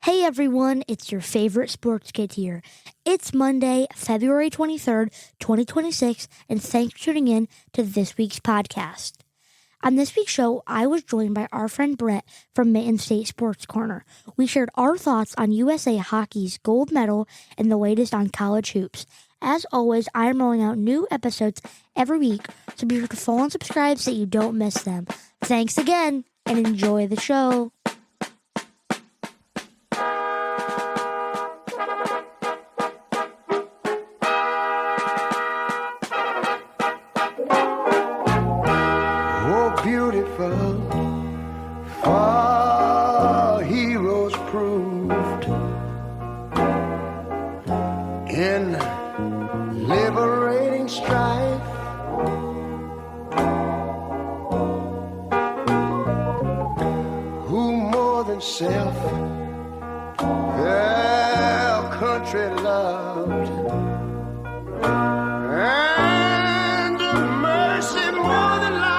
Hey everyone, it's your favorite sports kid here. It's Monday, February 23rd, 2026, and thanks for tuning in to this week's podcast. On this week's show, I was joined by our friend Bret from Mitten State Sports Corner. We shared our thoughts on USA Hockey's gold medal and the latest on college hoops. As always, I am rolling out new episodes every week, so be sure to follow and subscribe so you don't miss them. Thanks again, and enjoy the show. Beautiful, far heroes proved in liberating strife. Who more than self their country loved, and mercy more than life.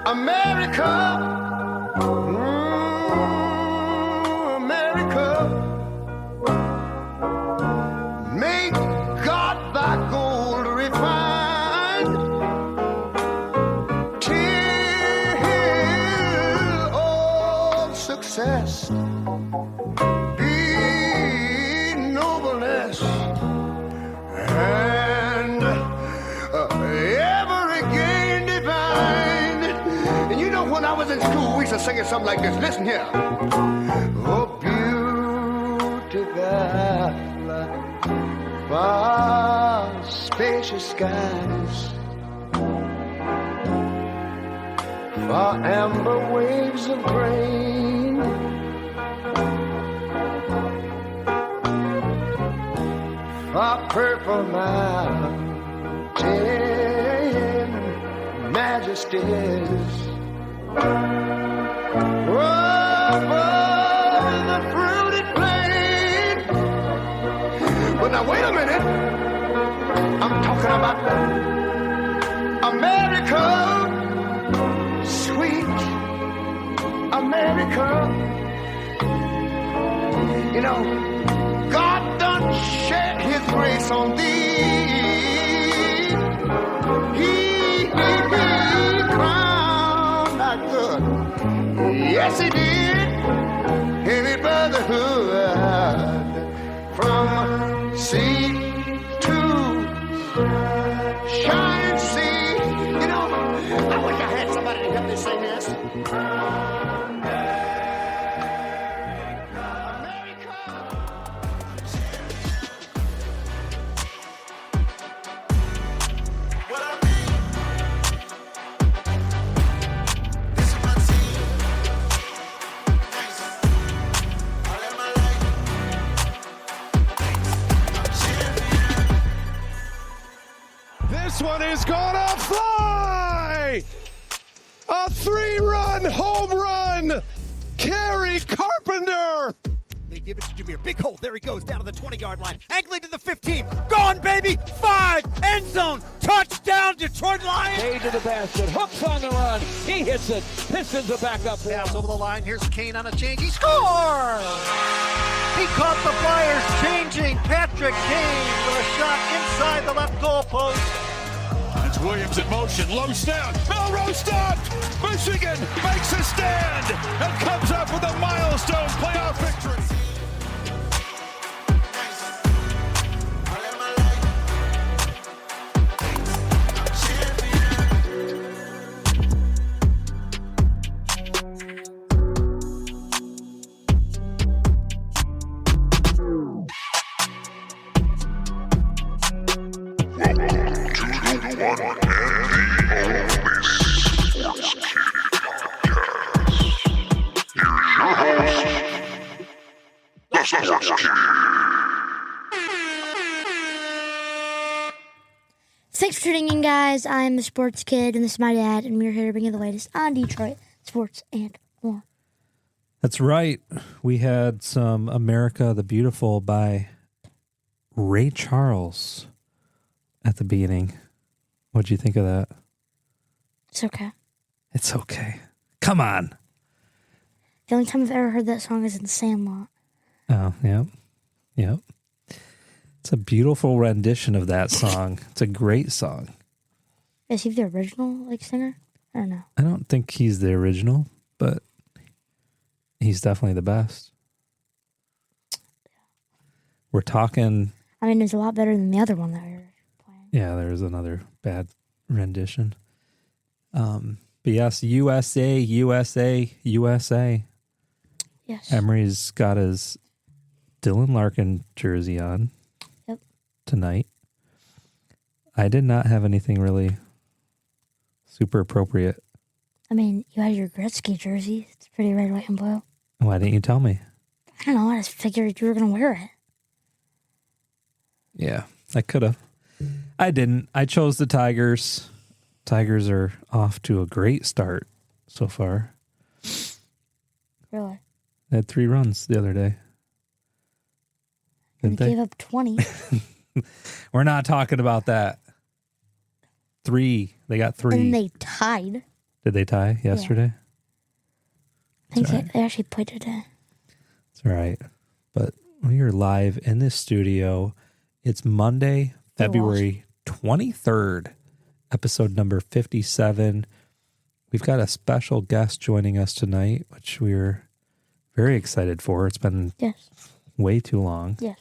America, make God thy gold refined, till all success be nobleness, and ever again divine. And you know, when I was in school, we used to sing something like this. Listen here. Oh, beautiful, far spacious skies, far amber waves of grain, far purple mountain majesties, over the fruited plain. But now wait a minute, I'm talking about America, sweet America. You know, God done shed his grace on thee. He crowned thy good. Yes, he did. Heavy brotherhood from sea to shining sea. You know, I wish I had somebody to help me sing this. This one is gonna fly! A 3-run home run! Kerry Carpenter! They give it to Jameer. Big hole. There he goes down to the 20-yard line. Angling to the 15. Gone, baby! 5! End zone! Touchdown, Detroit Lions! Way to the basket. Hooks on the run. He hits it. Pistons are back up. Pass over the line. Here's Kane on a change. He scores! He caught the Flyers changing. Patrick Kane with a shot inside the left goal post. It's Williams in motion. Low snap. Melrose stopped. Michigan makes a stand and comes up with a milestone playoff victory. Thanks for tuning in, guys. I'm the Sports Kid, and this is my dad, and we're here to bring you the latest on Detroit sports and more. That's right. We had some America the Beautiful by Ray Charles at the beginning. What'd you think of that? It's okay. It's okay. Come on. The only time I've ever heard that song is in Sandlot. Oh, yep. Yep. It's a beautiful rendition of that song. It's a great song. Is he the original singer? I don't know. I don't think he's the original, but he's definitely the best. We're talking... I mean, it's a lot better than the other one that we were playing. Yeah, there's another bad rendition. But yes, USA, USA, USA. Yes. Emery's got his Dylan Larkin jersey on. Yep. Tonight. I did not have anything really super appropriate. I mean, you had your Gretzky jersey. It's pretty red, white, and blue. Why didn't you tell me? I don't know. I just figured you were going to wear it. Yeah, I could have. I didn't. I chose the Tigers. Tigers are off to a great start so far. Really? They had 3 runs the other day. And Didn't they they? gave up 20. We're not talking about that. 3. They got 3. And they tied. Did they tie yesterday? I think That's they actually played today. It's all right. But we are live in this studio. It's Monday, February 23rd, episode number 57. We've got a special guest joining us tonight, which we're very excited for. It's been way too long. Yes.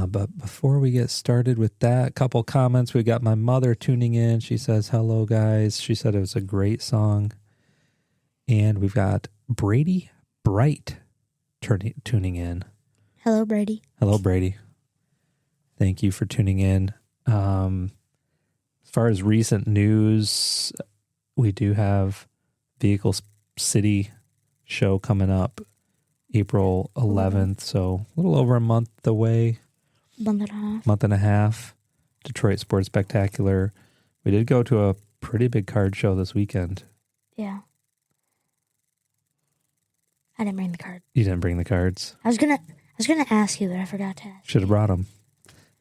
But before we get started with that, a couple comments. We got my mother tuning in. She says, hello, guys. She said it was a great song. And we've got Brady Bright tuning in. Hello, Brady. Hello, Brady. Thank you for tuning in. As far as recent news, we do have Vehicle City show coming up April 11th. So a little over a month away. Month and a half. Detroit Sports Spectacular. We did go to a pretty big card show this weekend. Yeah. I didn't bring the card. You didn't bring the cards? I was gonna ask you, but I forgot to ask. Should have brought them.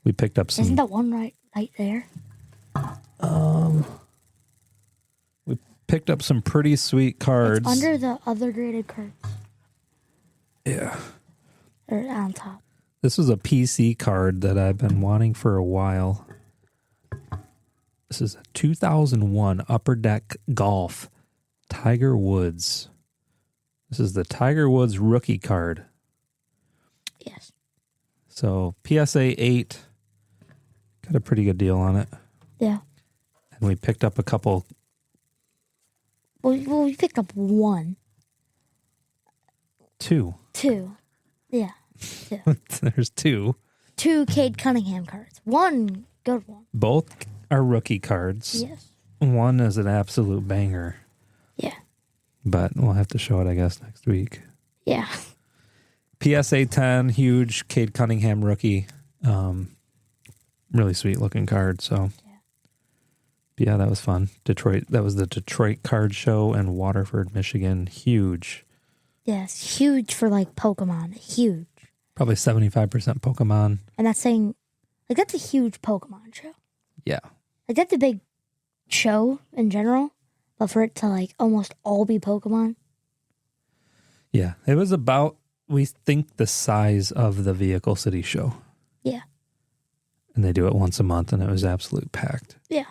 We picked up some. Isn't that one right there? We picked up some pretty sweet cards. It's under the other graded cards. Yeah. Or on top. This is a PC card that I've been wanting for a while. This is a 2001 Upper Deck Golf Tiger Woods. This is the Tiger Woods rookie card. Yes. So PSA 8. Got a pretty good deal on it. Yeah. And we picked up a couple. Well, we picked up one. 2. Yeah. 2. There's 2. 2 Cade Cunningham cards. One good one. Both are rookie cards. Yes. One is an absolute banger. Yeah. But we'll have to show it, I guess, next week. Yeah. PSA 10, huge Cade Cunningham rookie. Really sweet looking card. So, yeah, that was fun. Detroit. That was the Detroit Card Show in Waterford, Michigan. Huge. Yes, huge for Pokemon. Huge. Probably 75% Pokemon. And that's saying, that's a huge Pokemon show. Yeah. That's a big show in general, but for it to almost all be Pokemon. Yeah, it was about, we think, the size of the Vehicle City show. Yeah. And they do it once a month, and it was absolute packed. Yeah.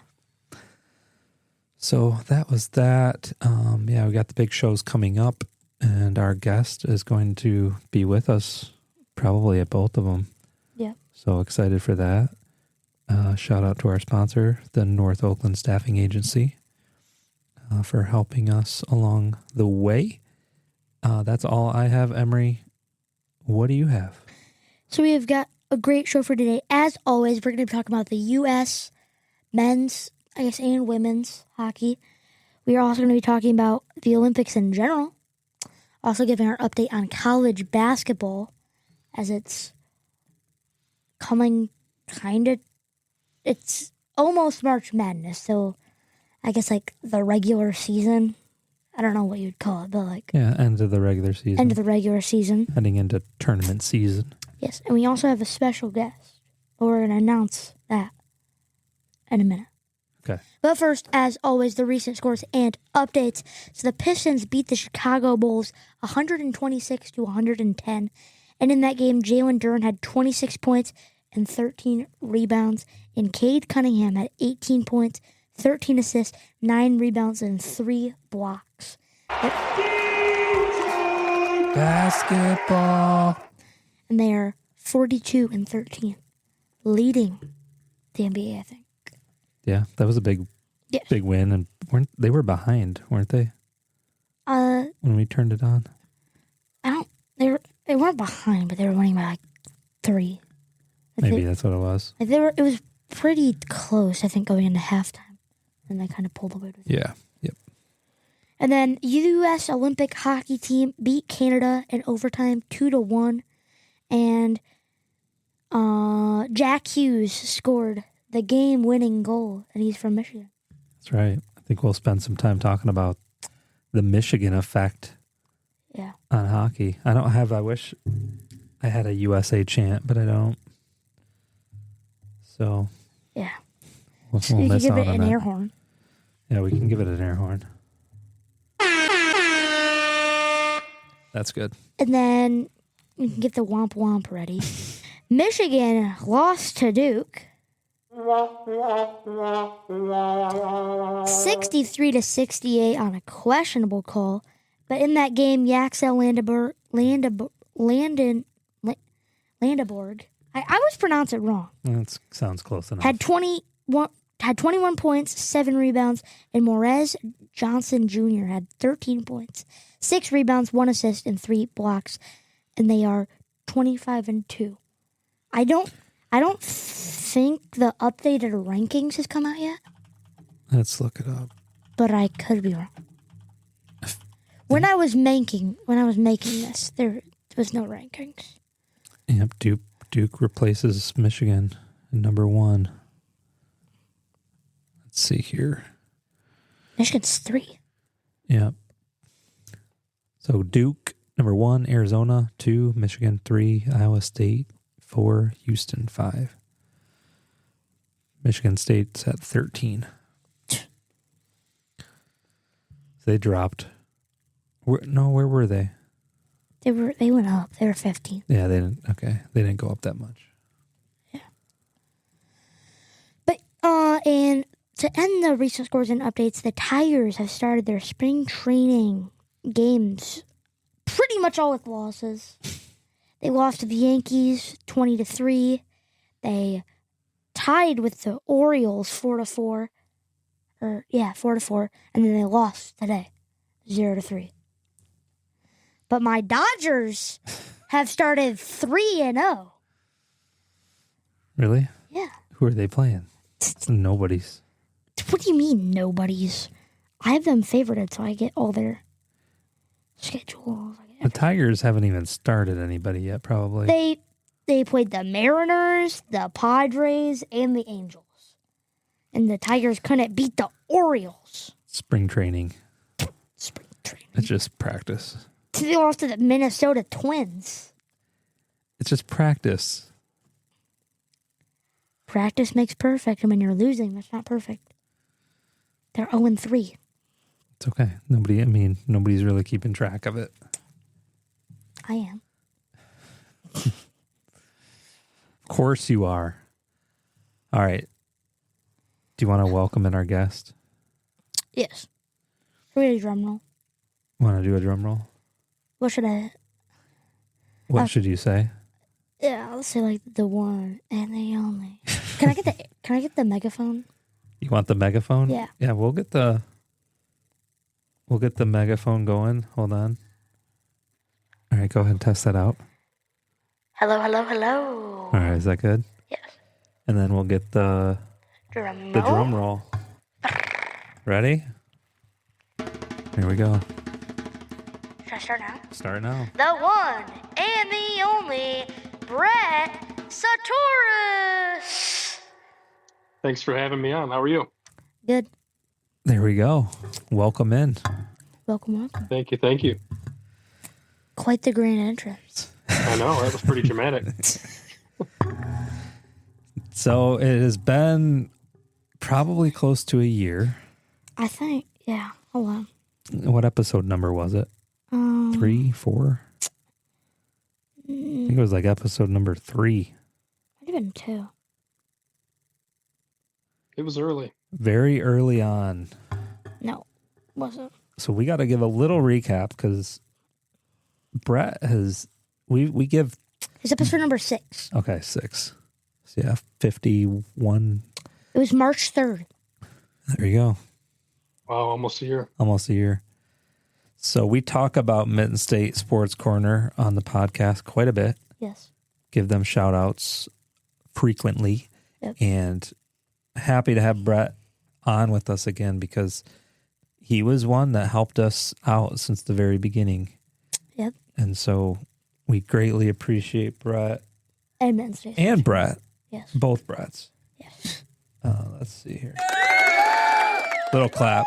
So that was that. We got the big shows coming up, and our guest is going to be with us probably at both of them. Yeah. So excited for that. Shout out to our sponsor, the North Oakland Staffing Agency, for helping us along the way. That's all I have, Emery. What do you have? So we have got a great show for today. As always, we're going to be talking about the U.S. men's, and women's hockey. We are also going to be talking about the Olympics in general. Also giving our update on college basketball as it's coming it's almost March Madness. So I guess the regular season. I don't know what you'd call it, but end of the regular season. End of the regular season. Heading into tournament season. Yes, and we also have a special guest. We're going to announce that in a minute. Okay. But first, as always, the recent scores and updates. So the Pistons beat the Chicago Bulls 126-110. And in that game, Jalen Duren had 26 points and 13 rebounds. And Cade Cunningham had 18 points, 13 assists, 9 rebounds, and 3 blocks. Basketball. And they are 42-13, leading the NBA, I think. Yeah, that was a big win, and they were behind, weren't they? When we turned it on, They weren't behind, but they were winning by like 3. Maybe that's what it was. It was pretty close, I think, going into halftime, and they kind of pulled away with it. Yeah. Yep. And then U.S. Olympic hockey team beat Canada in overtime 2-1, and Jack Hughes scored the game-winning goal, and he's from Michigan. That's right. I think we'll spend some time talking about the Michigan effect on hockey. I wish I had a USA chant, but I don't. So, yeah. We'll You can miss give out it on an that. air horn. Yeah, we can give it an air horn. That's good. And then you can get the womp womp ready. Michigan lost to Duke 63-68 on a questionable call. But in that game, Yaxel Landeborg, I always pronounce it wrong. That sounds close enough. Had 21 points, 7 rebounds, and Morez Johnson Jr. had 13 points, 6 rebounds, 1 assist, and 3 blocks, and they are 25-2. I don't think the updated rankings has come out yet, Let's look it up. but I could be wrong. When I was making this, there was no rankings. Yep, Duke replaces Michigan in number 1. Let's see here. Michigan's 3. Yep. So Duke, number 1, Arizona, 2, Michigan, 3, Iowa State, 4, Houston, 5. Michigan State's at 13. So they dropped. Where were they? They went up. They were 15. Yeah, they didn't. Okay, they didn't go up that much. Yeah. But and to end the recent scores and updates, the Tigers have started their spring training games pretty much all with losses. They lost to the Yankees 20-3. They tied with the Orioles 4-4. 4-4, and then they lost today 0-3. But my Dodgers have started 3-0. Really? Yeah. Who are they playing? Nobody's. What do you mean, nobody's? I have them favorited, so I get all their schedules. The Tigers haven't even started anybody yet, probably. They played the Mariners, the Padres, and the Angels. And the Tigers couldn't beat the Orioles. Spring training. Spring training. It's just practice. They lost to the Minnesota Twins. It's just practice. Practice makes perfect, and when you're losing, that's not perfect. They're 0-3. It's okay. Nobody's really keeping track of it. I am. Of course you are. All right. Do you want to welcome in our guest? Yes. Read a drum roll. Want to do a drum roll? What should I... What should you say? Yeah, I'll say like the one and the only. Can I get the megaphone? You want the megaphone? Yeah. Yeah, we'll get the megaphone going. Hold on. All right, go ahead and test that out. Hello, hello, hello. All right, is that good? Yes. And then we'll get the drum roll. Ready? Here we go. Should I start now? Start now. The one and the only Bret Csutoras. Thanks for having me on. How are you? Good. There we go. Welcome in. Welcome. Thank you. Quite the grand entrance. I know, that was pretty dramatic. So it has been Probably close to a year. I think, yeah. Hold on. What episode number was it? 3, 4? I think it was like episode number 3. Might have been 2. It was early. Very early on. No, wasn't. So we got to give a little recap because Bret has, we give. It's episode number 6. Okay, 6. So yeah, 51. It was March 3rd. There you go. Wow, almost a year. Almost a year. So we talk about Mitten State Sports Corner on the podcast quite a bit. Yes. Give them shout outs frequently. Yep. And happy to have Bret on with us again because he was one that helped us out since the very beginning. Yep. And so we greatly appreciate Bret. And Mitten State. And Bret. Yes. Both Brets. Yes. Let's see here. Little clap.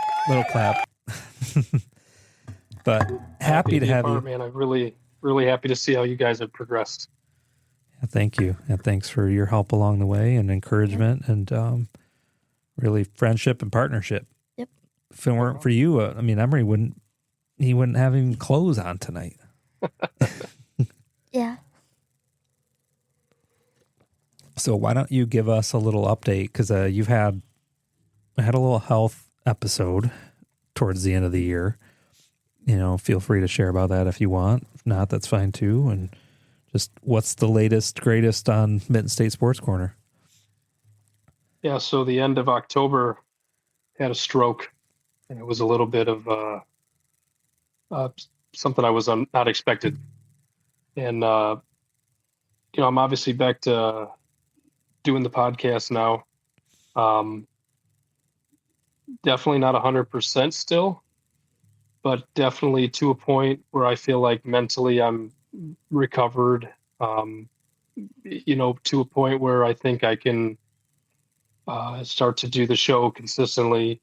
But happy to have you. Man, I'm really happy to see how you guys have progressed. Yeah, thank you. And thanks for your help along the way and encouragement and really friendship and partnership. Yep. If it weren't for you, Emery wouldn't have even clothes on tonight. Yeah. So why don't you give us a little update? Because you've had a little health episode towards the end of the year. Feel free to share about that if you want. If not, that's fine too. And just what's the latest, greatest on Mitten State Sports Corner? Yeah, so the end of October, had a stroke, and it was a little bit of something I was not expected. And I'm obviously back to doing the podcast now. Definitely not 100% still, but definitely to a point where I feel like mentally I'm recovered, to a point where I think I can start to do the show consistently,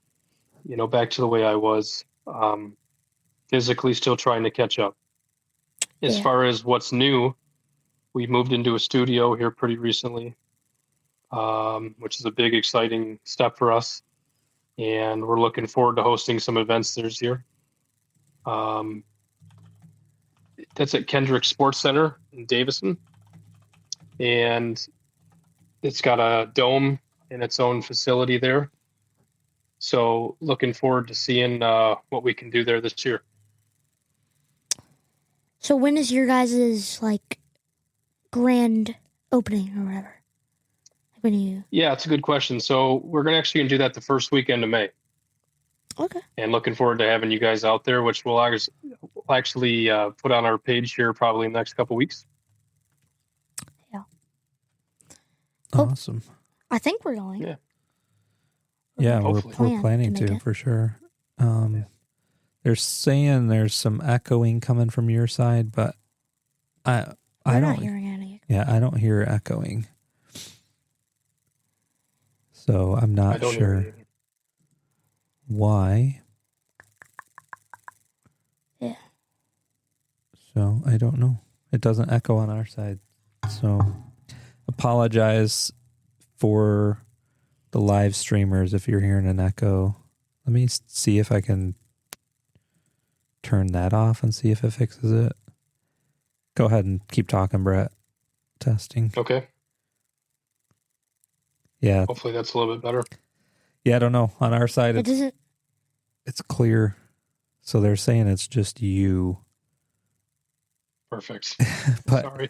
back to the way I was, physically still trying to catch up. As far as what's new, we moved into a studio here pretty recently, which is a big, exciting step for us. And we're looking forward to hosting some events this year. That's at Kendrick Sports Center in Davison. And it's got a dome in its own facility there. So looking forward to seeing what we can do there this year. So when is your guys' grand opening or whatever? Yeah, it's a good question. So we're going to do that the first weekend of May. Okay. And looking forward to having you guys out there, which we'll actually put on our page here probably in the next couple weeks. Yeah. Awesome. I think we're going. Yeah. Yeah, Hopefully. we're planning to for sure. They're saying there's some echoing coming from your side, but I don't not hearing any. Yeah, I don't hear echoing. So I'm not sure why. Yeah. So I don't know. It doesn't echo on our side. So apologize for the live streamers if you're hearing an echo. Let me see if I can turn that off and see if it fixes it. Go ahead and keep talking, Bret. Testing. Okay. Yeah. Hopefully that's a little bit better. Yeah, I don't know. On our side, it's clear. So they're saying it's just you. Perfect. But sorry.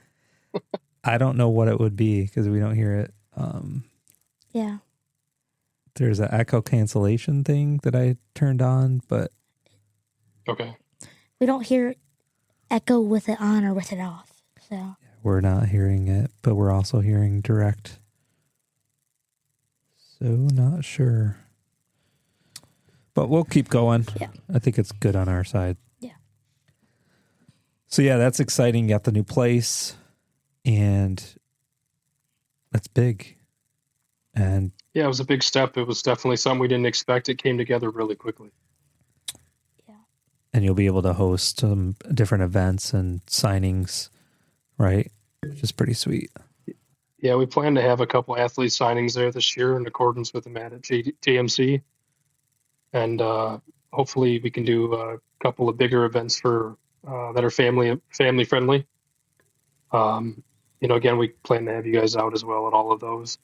I don't know what it would be because we don't hear it. Yeah. There's an echo cancellation thing that I turned on, but Okay. We don't hear echo with it on or with it off. So we're not hearing it, but we're also hearing direct. So not sure. But we'll keep going. Yeah. I think it's good on our side. Yeah. So yeah, that's exciting. You got the new place and that's big. And yeah, it was a big step. It was definitely something we didn't expect. It came together really quickly. Yeah. And you'll be able to host some different events and signings, right? Which is pretty sweet. Yeah, we plan to have a couple athlete signings there this year in accordance with the mat at JMC. And hopefully we can do a couple of bigger events for that are family friendly. Again, we plan to have you guys out as well at all of those.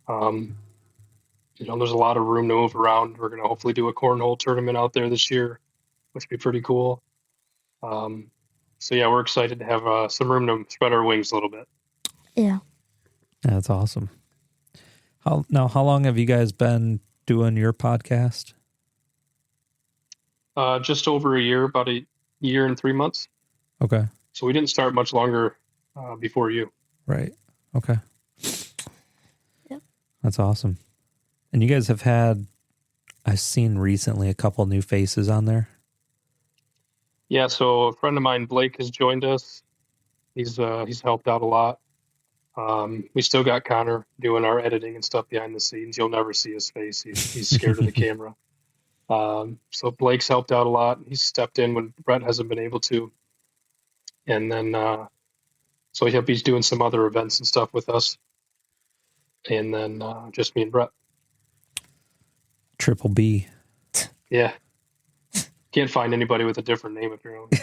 There's a lot of room to move around. We're going to hopefully do a cornhole tournament out there this year, which would be pretty cool. So yeah, we're excited to have some room to spread our wings a little bit. Yeah. That's awesome. How long have you guys been doing your podcast? Just over a year, about a year and 3 months. Okay. So we didn't start much longer before you. Right. Okay. Yep. That's awesome. And you guys have I've seen recently a couple new faces on there. Yeah, so a friend of mine, Blake, has joined us. He's helped out a lot. We still got Connor doing our editing and stuff behind the scenes. You'll never see his face. He's scared of the camera. So Blake's helped out a lot. He's stepped in when Bret hasn't been able to. And then, so he's doing some other events and stuff with us. And then just me and Bret. Triple B. Yeah. Can't find anybody with a different name apparently.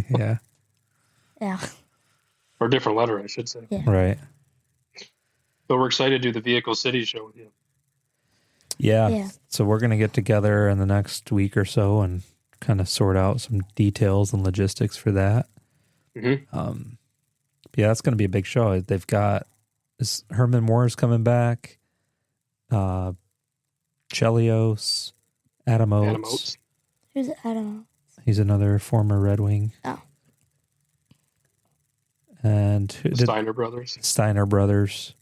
Yeah. Yeah. Or a different letter, I should say. Yeah. Right. But we're excited to do the Vehicle City show with you. Yeah. So we're going to get together in the next week or so and kind of sort out some details and logistics for that. Mm-hmm. Yeah, that's going to be a big show. They've got Herman Moore's coming back. Chelios, Adam Oates. Who's Adam? He's another former Red Wing. Oh. And Steiner Brothers. Steiner Brothers.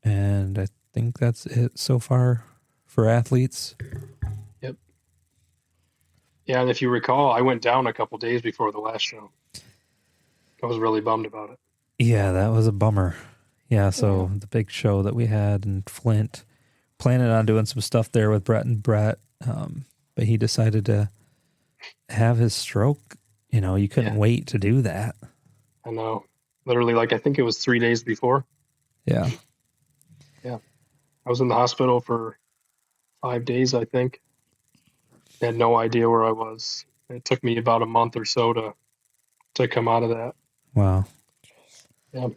And I think that's it so far for athletes. Yep. Yeah, and if you recall, I went down a couple days before the last show. I was really bummed about it. Yeah, that was a bummer. Yeah, so the big show that we had in Flint, planning on doing some stuff there with Bret and Bret, but he decided to have his stroke. You couldn't wait to do that. I know. Literally, I think it was 3 days before. Yeah. Yeah. I was in the hospital for 5 days, I think. I had no idea where I was. It took me about a month or so to come out of that. Wow. Yeah.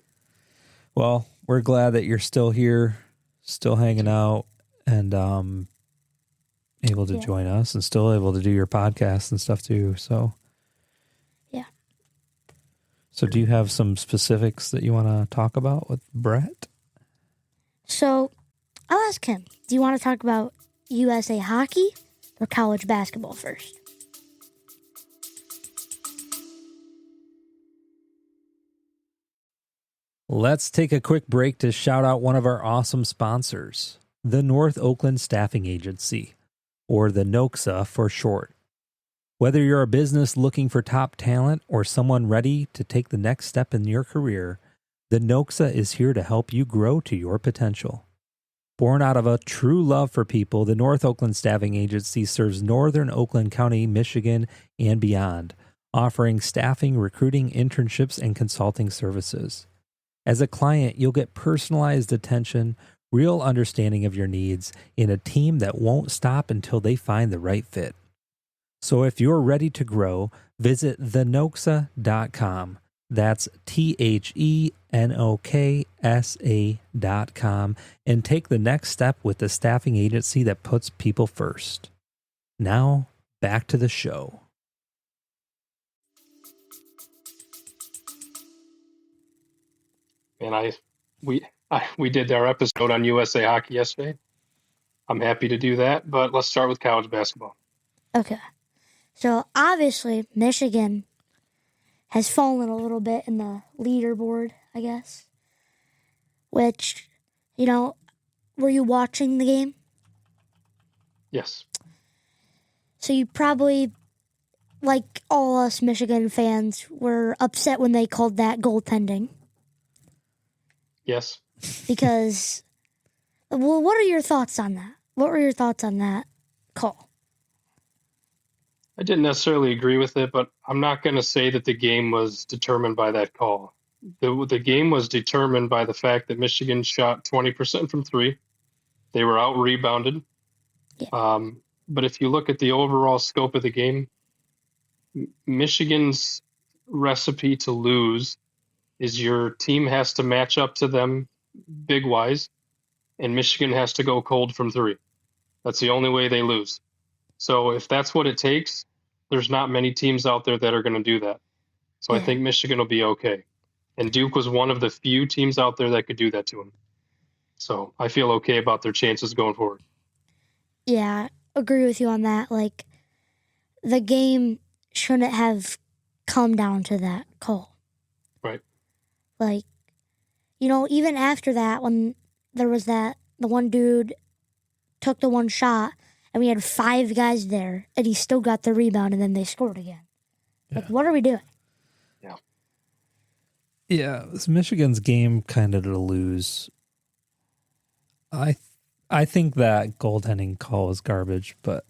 Well, we're glad that you're still here, still hanging out, and able to join us, and still able to do your podcast and stuff too. So. Yeah. So do you have some specifics that you want to talk about with Bret? So I'll ask him, do you want to talk about USA hockey or college basketball first? Let's take a quick break to shout out one of our awesome sponsors, the North Oakland Staffing Agency, or the NOXA for short. Whether you're a business looking for top talent or someone ready to take the next step in your career, the NOXA is here to help you grow to your potential. Born out of a true love for people, the North Oakland Staffing Agency serves northern Oakland County, Michigan, and beyond, offering staffing, recruiting, internships, and consulting services. As a client, you'll get personalized attention, real understanding of your needs, and a team that won't stop until they find the right fit. So if you're ready to grow, visit thenoxa.com. That's THENOKSA.com and take the next step with the staffing agency that puts people first. Now, back to the show. And we did our episode on USA Hockey yesterday. I'm happy to do that, but let's start with college basketball. Okay. So obviously Michigan has fallen a little bit in the leaderboard, I guess. Which, were you watching the game? Yes. So you probably, like all us Michigan fans, were upset when they called that goaltending. Yes. Because, well, what are your thoughts on that? What were your thoughts on that call? I didn't necessarily agree with it, but I'm not going to say that the game was determined by that call. The game was determined by the fact that Michigan shot 20% from three. They were out rebounded. Yeah. But if you look at the overall scope of the game, Michigan's recipe to lose is your team has to match up to them big wise, and Michigan has to go cold from three. That's the only way they lose. So if that's what it takes, there's not many teams out there that are going to do that. So I think Michigan will be okay. And Duke was one of the few teams out there that could do that to them. So I feel okay about their chances going forward. Yeah, agree with you on that. Like, the game shouldn't have come down to that call. Right. Like, even after that, when there was the one dude took the one shot, and we had 5 guys there, and he still got the rebound, and then they scored again. Yeah. Like, what are we doing? Yeah. Yeah, it's Michigan's game kind of to lose. I think that goaltending call was garbage, but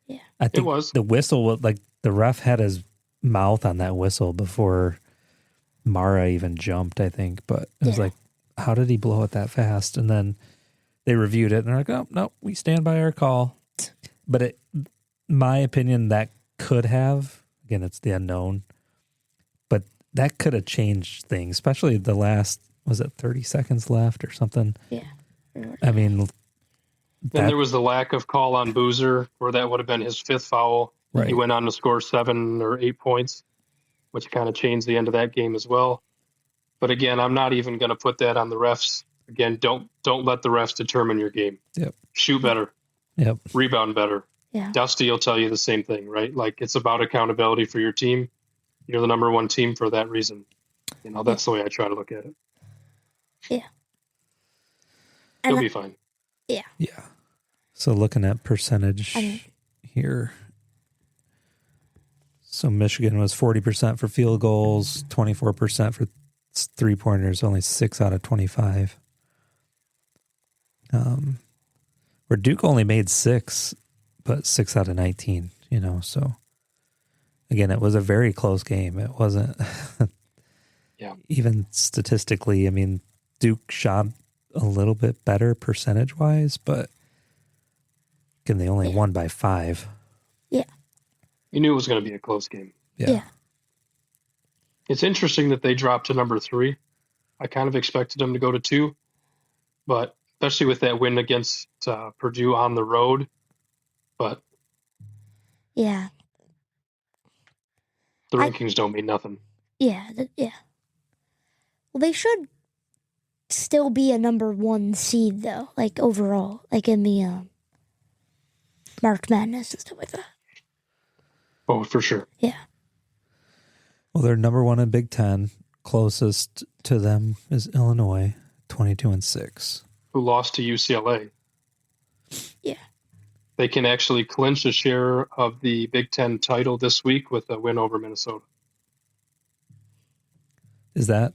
yeah, I think it was. the whistle, like the ref had his mouth on that whistle before Mara even jumped, I think. But it was like, how did he blow it that fast? And then they reviewed it and they're like, oh, no, we stand by our call. But my opinion, that could have, again, it's the unknown, but that could have changed things, especially the last, was it 30 seconds left or something? Yeah. I mean, Then there was the lack of call on Boozer, where that would have been his 5th foul. Right. He went on to score 7 or 8 points, which kind of changed the end of that game as well. But again, I'm not even going to put that on the refs. Again, don't let the refs determine your game. Yep. Shoot better. Yep. Rebound better. Yeah. Dusty will tell you the same thing, right? Like, it's about accountability for your team. You're the number one team for that reason. That's the way I try to look at it. Yeah. He'll be fine. Yeah. Yeah. So looking at percentage here. So Michigan was 40% for field goals, 24% for three-pointers, only 6 out of 25. Where Duke only made 6, but 6 out of 19, so again, it was a very close game. It wasn't even statistically. I mean, Duke shot a little bit better percentage-wise, but again, they only won by 5. Yeah. You knew it was going to be a close game. Yeah. It's interesting that they dropped to number 3. I kind of expected them to go to 2, but especially with that win against Purdue on the road. But yeah, the rankings don't mean nothing. Yeah. Well, they should still be a number 1 seed, though, like overall, like in the March Madness and stuff like that. Oh, for sure. Yeah. Well, they're number 1 in Big Ten. Closest to them is Illinois, 22-6. Who lost to UCLA. Yeah. They can actually clinch a share of the Big Ten title this week with a win over Minnesota. When is that?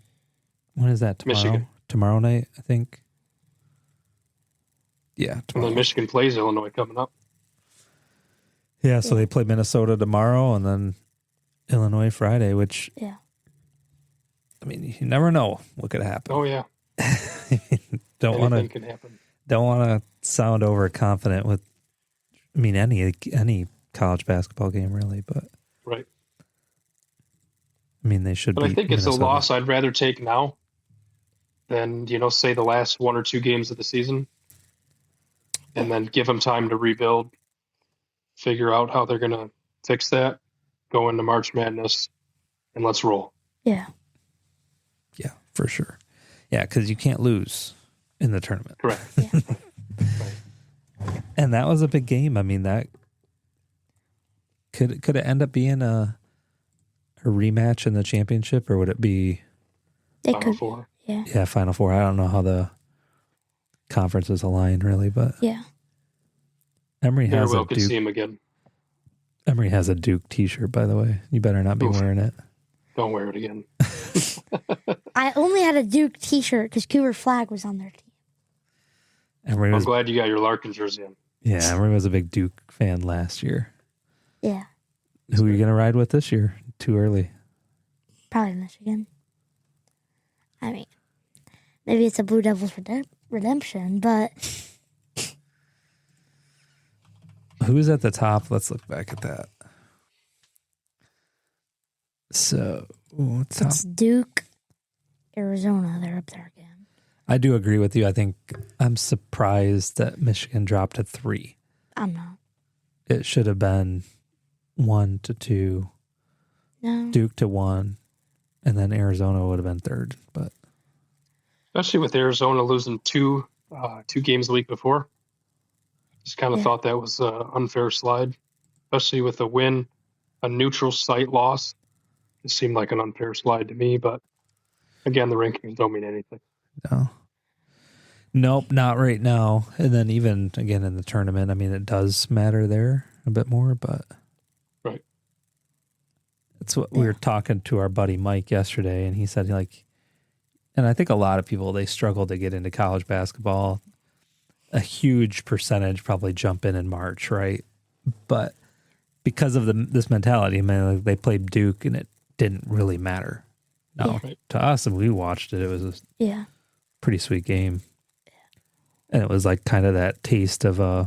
Tomorrow? Michigan. Tomorrow night, I think. Yeah. And Tomorrow. then Michigan plays Illinois coming up. Yeah, so they play Minnesota tomorrow and then Illinois Friday, which, I mean, you never know what could happen. Oh, yeah. Anything can happen. Don't want to sound overconfident with, I mean, any college basketball game, really, but. Right. I mean, they should. But I think it's Minnesota. a loss I'd rather take now than, say the last 1 or 2 games of the season, and then give them time to rebuild, figure out how they're going to fix that, go into March Madness, and let's roll. Yeah. Yeah, for sure. Yeah, because you can't lose in the tournament. Correct. Yeah. And that was a big game. I mean, that could it end up being a rematch in the championship, or would it be Final Four? Yeah. Yeah, Final Four. I don't know how the conferences align really, but Emory has Will a could see Duke. him again. Emory has a Duke T-shirt, by the way. You better not be wearing it. Don't wear it again. I only had a Duke T-shirt because Cougar flag was on their team. Emory I'm was, glad you got your Larkin jersey on. yeah, Emory was a big Duke fan last year. Yeah. Who are you going to ride with this year? Too early. Probably Michigan. I mean, maybe it's a Blue Devils redemption, but Who's at the top? Let's look back at that. So, top. it's Duke, Arizona. They're up there again. I do agree with you. I think I'm surprised that Michigan dropped to 3. I'm not. It should have been 1 to 2, No. Duke to 1, and then Arizona would have been 3rd. But Especially with Arizona losing two games the week before. Just kind of thought that was an unfair slide, especially with a win, a neutral site loss. It seemed like an unfair slide to me, but again, the rankings don't mean anything. no. Nope, not right now. And then even, again, in the tournament, I mean, it does matter there a bit more, but Right. it's what we were talking to our buddy Mike yesterday, and he said, like, and I think a lot of people, they struggle to get into college basketball. A huge percentage probably jump in March, right? But because of this mentality, man, like, they played Duke, and it didn't really matter. No, to us, and we watched it, it was a pretty sweet game. And it was like kind of that taste of a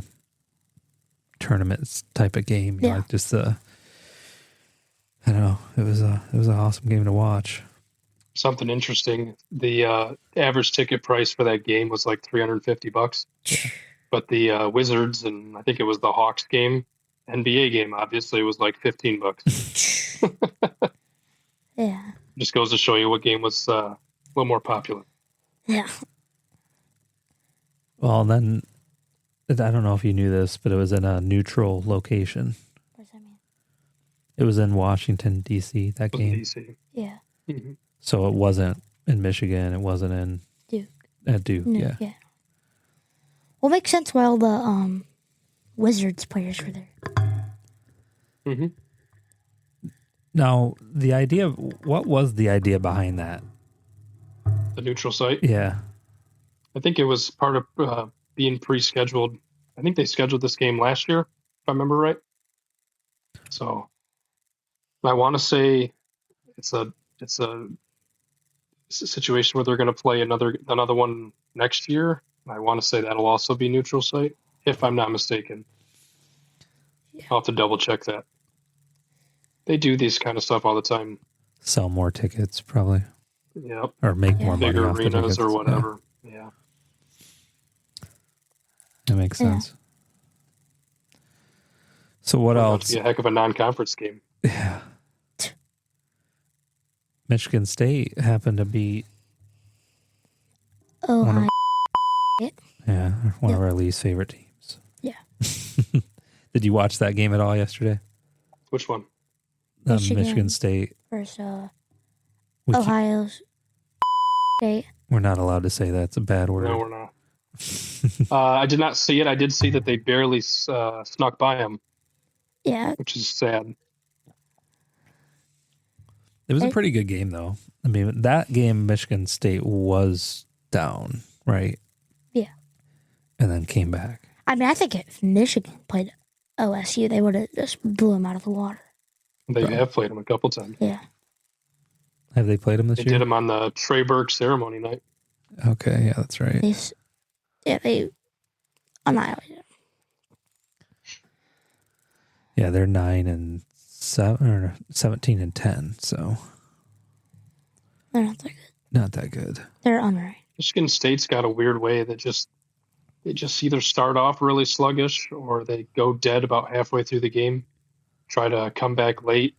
tournament type of game. You know, like just I don't know. It was an awesome game to watch. Something interesting. The average ticket price for that game was like $350. But the Wizards and I think it was the Hawks game, NBA game, obviously, was like $15. Yeah. Just goes to show you what game was a little more popular. Yeah. Well, then, I don't know if you knew this, but it was in a neutral location. What does that mean? It was in Washington, D.C., that game. DC. Yeah. Mm-hmm. So it wasn't in Michigan. It wasn't in Duke. At Duke, No, yeah. Well, it makes sense why all the Wizards players were there. Mm-hmm. Now, what was the idea behind that? The neutral site? Yeah. I think it was part of being pre-scheduled. I think they scheduled this game last year, if I remember right. So I want to say it's a situation where they're going to play another one next year. I want to say that'll also be neutral site, if I'm not mistaken. Yeah. I'll have to double check that. They do these kind of stuff all the time. Sell more tickets, probably. Yep. Or make more money bigger off the arenas tickets. or whatever. Yeah. That makes sense. So what else? Be a heck of a non-conference game. Yeah. Michigan State happened to beat Ohio. one of our least favorite teams. Yeah. Did you watch that game at all yesterday? Which one? Michigan State versus Ohio State. We're not allowed to say that's a bad word. No, we're not. I did not see it. I did see that they barely snuck by him. Yeah. Which is sad. It was a pretty good game, though. I mean, that game, Michigan State was down, right? Yeah. And then came back. I mean, I think if Michigan played OSU, they would have just blew them out of the water. They have played him a couple times. Yeah. Have they played him this year? They did him on the Trey Burke ceremony night. Okay, yeah, that's right. They annihilated them. Yeah, they're 9-7 or 17-10, so They're not that good. not that good. They're unranked. Michigan State's got a weird way that they just either start off really sluggish or they go dead about halfway through the game, try to come back late.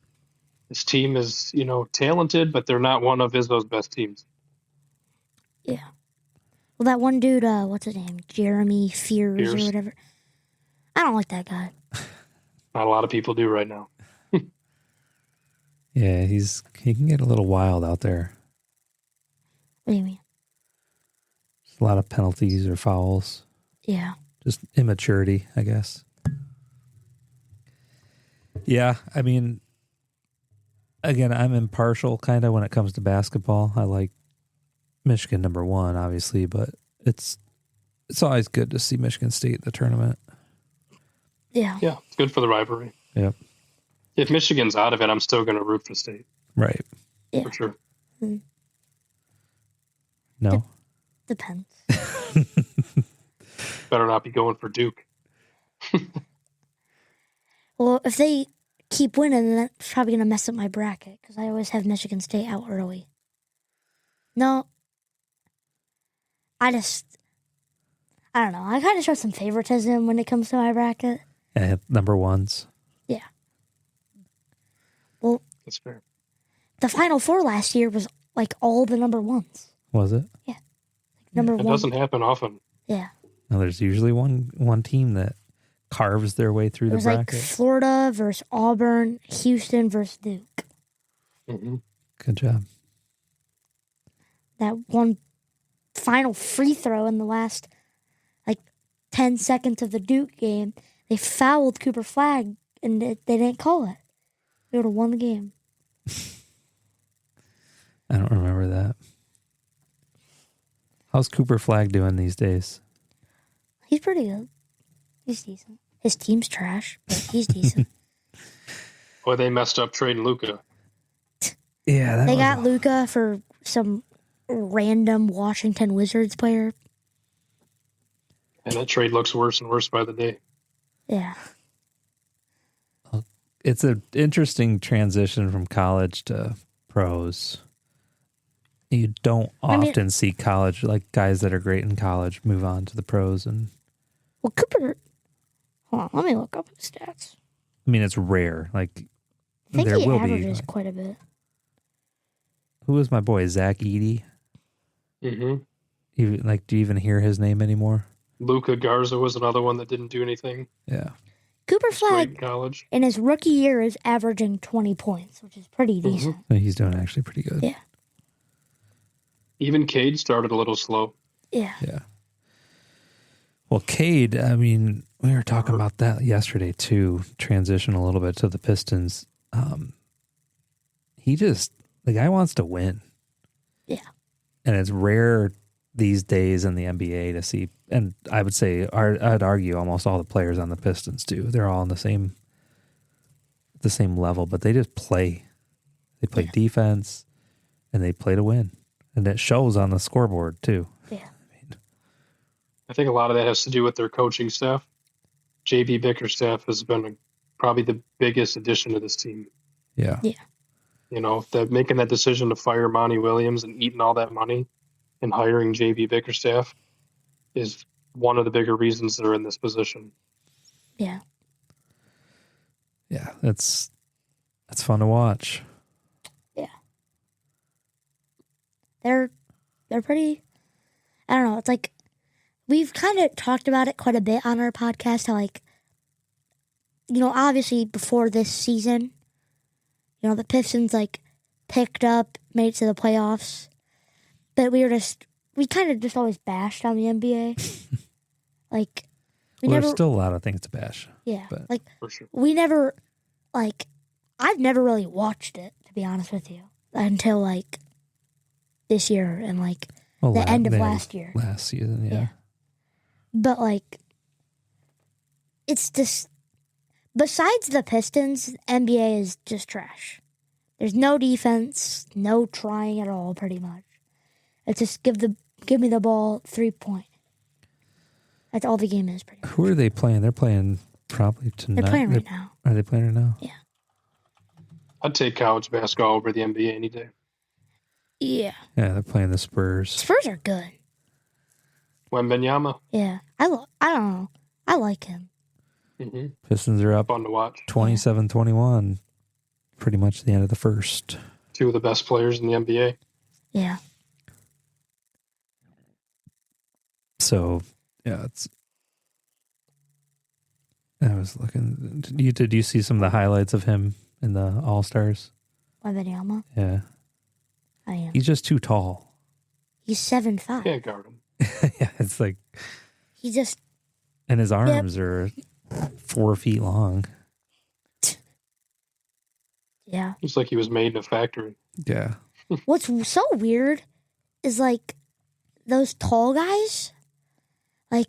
This team is, talented, but they're not one of Izzo's best teams. Yeah. Well, that one dude, what's his name? Jeremy Fears or whatever. I don't like that guy. Not a lot of people do right now. Yeah, he can get a little wild out there. What do you mean? Just a lot of penalties or fouls. Yeah. Just immaturity, I guess. Yeah, I mean, again, I'm impartial kind of when it comes to basketball. I like Michigan number 1, obviously, but it's always good to see Michigan State in the tournament. Yeah. Yeah, it's good for the rivalry. Yep. If Michigan's out of it, I'm still going to root for State. Right. Yeah. For sure. Mm-hmm. No? Depends. Better not be going for Duke. Well, if they keep winning, then that's probably going to mess up my bracket because I always have Michigan State out early. No. I don't know. I kind of show some favoritism when it comes to my bracket. Yeah, number ones. Yeah. Well, That's fair. the Final Four last year was like all the number ones. Was it? Yeah. Number It one. doesn't happen often. Yeah. No, there's usually one team that carves their way through It the was like bracket. Florida versus Auburn, Houston versus Duke. Mm-hmm. Good job. That one final free throw in the last 10 seconds of the Duke game, they fouled Cooper Flagg and they didn't call it. They would have won the game. I don't remember that. How's Cooper Flagg doing these days? He's pretty good. He's decent. His team's trash, but he's decent. Boy, they messed up trading Luka. Yeah, They got Luka for some random Washington Wizards player. And that trade looks worse and worse by the day. Yeah. It's an interesting transition from college to pros. You don't often see college, like guys that are great in college, move on to the pros. And Well, Cooper. Hold on, let me look up his stats. I mean, it's rare. Like I think there he will averages be. quite a bit. Who was my boy? Zach Edey. Mm-hmm. Do you even hear his name anymore? Luka Garza was another one that didn't do anything. Yeah. Cooper Great in Flagg college. in his rookie year is averaging 20 points, which is pretty decent. He's doing actually pretty good. Yeah. Even Cade started a little slow. Yeah. Yeah. Well, Cade, I mean, we were talking about that yesterday too. Transition a little bit to the Pistons. He just, the guy wants to win. Yeah. And it's rare these days in the NBA to see, and I would say, I'd argue almost all the players on the Pistons do. They're all on the same level, but they just play. They play defense, and they play to win. And it shows on the scoreboard too. Yeah. I think a lot of that has to do with their coaching staff. J.B. Bickerstaff has been probably the biggest addition to this team. Yeah. Yeah. You know, that making that decision to fire Monty Williams and eating all that money and hiring J.B. Bickerstaff is one of the bigger reasons they're in this position. Yeah. Yeah. That's fun to watch. Yeah. They're pretty, I don't know, it's like, we've kind of talked about it quite a bit on our podcast, how obviously before this season, the Pistons picked up, made it to the playoffs, but we kind of just always bashed on the NBA. There's still a lot of things to bash. Yeah. But. For sure. We never, I've never really watched it, to be honest with you, until this year and the end of last year. Last season, yeah. But it's just, besides the Pistons, NBA is just trash. There's no defense, no trying at all, pretty much. It's just give me the ball, 3-point. That's all the game is, pretty much. Who are they playing? They're playing probably tonight. They're playing right now. Are they playing right now? Yeah. I'd take college basketball over the NBA any day. Yeah. Yeah, they're playing the Spurs. Spurs are good. Wembanyama. Yeah. I don't know. I like him. Mm-hmm. Pistons are up Fun to watch. 27-21. Pretty much the end of the first. Two of the best players in the NBA. Yeah. So, yeah, I was looking. Did you see some of the highlights of him in the All-Stars? Wembanyama? Yeah. I am. He's just too tall. He's 7'5". Can't guard him. Yeah, it's like... He just... And his arms are 4 feet long. Yeah. Looks like he was made in a factory. Yeah. What's so weird is those tall guys, I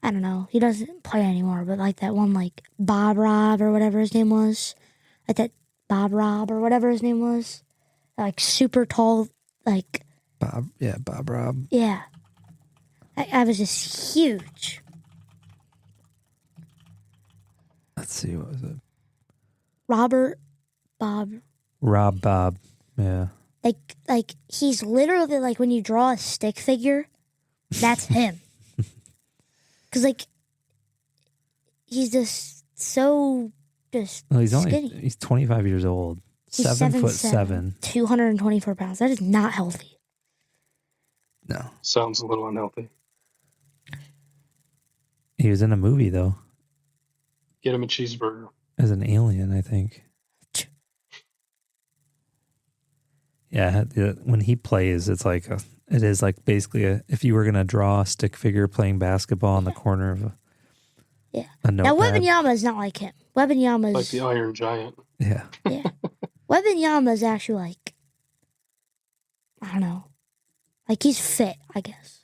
don't know, he doesn't play anymore, but that one Bob Rob or whatever his name was, that Bob Rob or whatever his name was, like super tall, like Bob Rob. yeah. I was just huge. Let's see, what was it? Rob Bob. Yeah. Like he's literally like when you draw a stick figure, that's him. Because like he's just so skinny. He's 25 years old. He's 7'7". 224 pounds. That is not healthy. No. Sounds a little unhealthy. He was in a movie though, Get him a cheeseburger. as an alien, I think. Yeah, when he plays, it's like it is like basically if you were gonna draw a stick figure playing basketball in the corner of a notepad. Now Wembanyama is not like him. Wembanyama Like is the Iron Giant. Yeah. yeah. Wembanyama is actually like I don't know, like he's fit, I guess.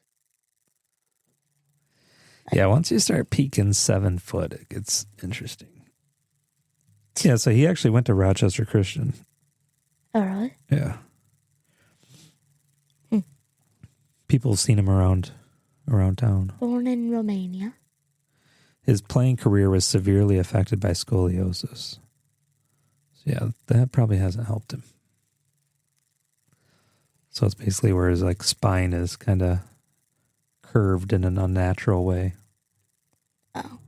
Yeah, once you start peaking 7 foot, it gets interesting. Yeah, so he actually went to Rochester Christian. Oh really? Yeah. People have seen him around town. Born in Romania. His playing career was severely affected by scoliosis. So yeah, that probably hasn't helped him. So it's basically where his like spine is kind of curved in an unnatural way. Oh.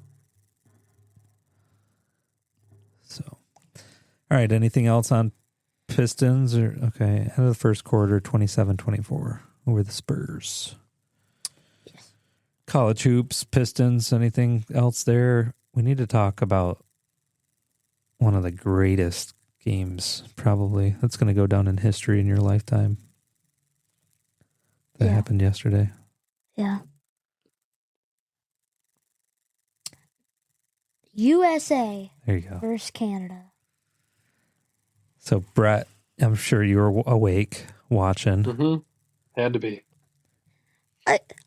So, all right. Anything else on Pistons? Or okay, end of the first quarter, 27-24 over the Spurs. Yes. College hoops, Pistons. Anything else there? We need to talk about one of the greatest games, probably that's going to go down in history in your lifetime. That happened yesterday. Yeah. USA There you go. versus Canada. So, Brett, I'm sure you were awake watching. Mm-hmm. Had to be.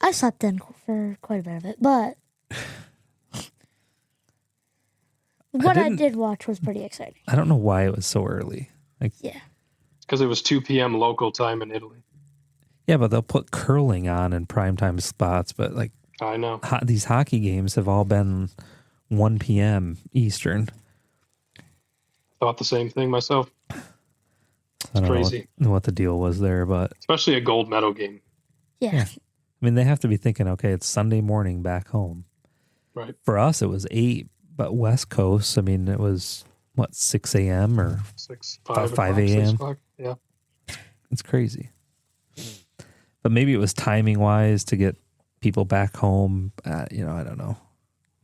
I slept in for quite a bit of it, but what I did watch was pretty exciting. I don't know why it was so early. Like, Yeah. Because it was 2 p.m. local time in Italy. yeah, but they'll put curling on in primetime spots. But like I know. these hockey games have all been 1 p.m. Eastern. Thought the same thing myself. I don't crazy. know what the deal was there, but Especially a gold medal game. Yeah. I mean, they have to be thinking, okay, it's Sunday morning back home. Right. For us, it was 8, but West Coast, I mean, it was, 6 a.m. or 5 a.m.? 6 o'clock. Yeah. It's crazy. But maybe it was timing-wise to get people back home, I don't know,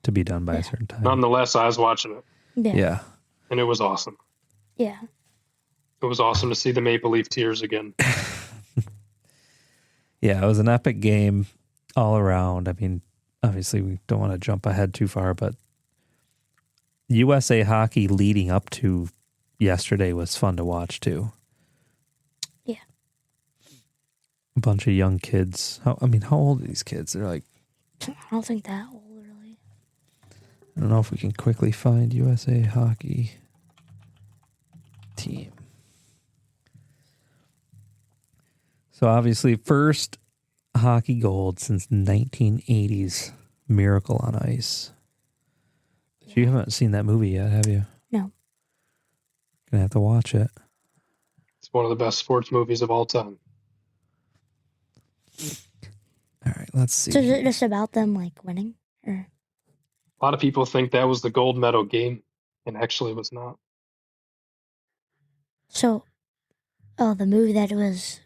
to be done by a certain time. Nonetheless, I was watching it, Yeah. and it was awesome. Yeah. It was awesome to see the Maple Leaf tears again. Yeah, it was an epic game all around. I mean, obviously, we don't want to jump ahead too far, but USA hockey leading up to yesterday was fun to watch, too. Yeah. A bunch of young kids. How old are these kids? They're like, I don't think that old, really. I don't know if we can quickly find USA hockey team. So obviously, first hockey gold since 1980s Miracle on Ice. So you haven't seen that movie yet, have you? No. Gonna have to watch it. It's one of the best sports movies of all time. All right, let's see. So is it just about them like winning? Or A lot of people think that was the gold medal game, and actually it was not. so the movie that it was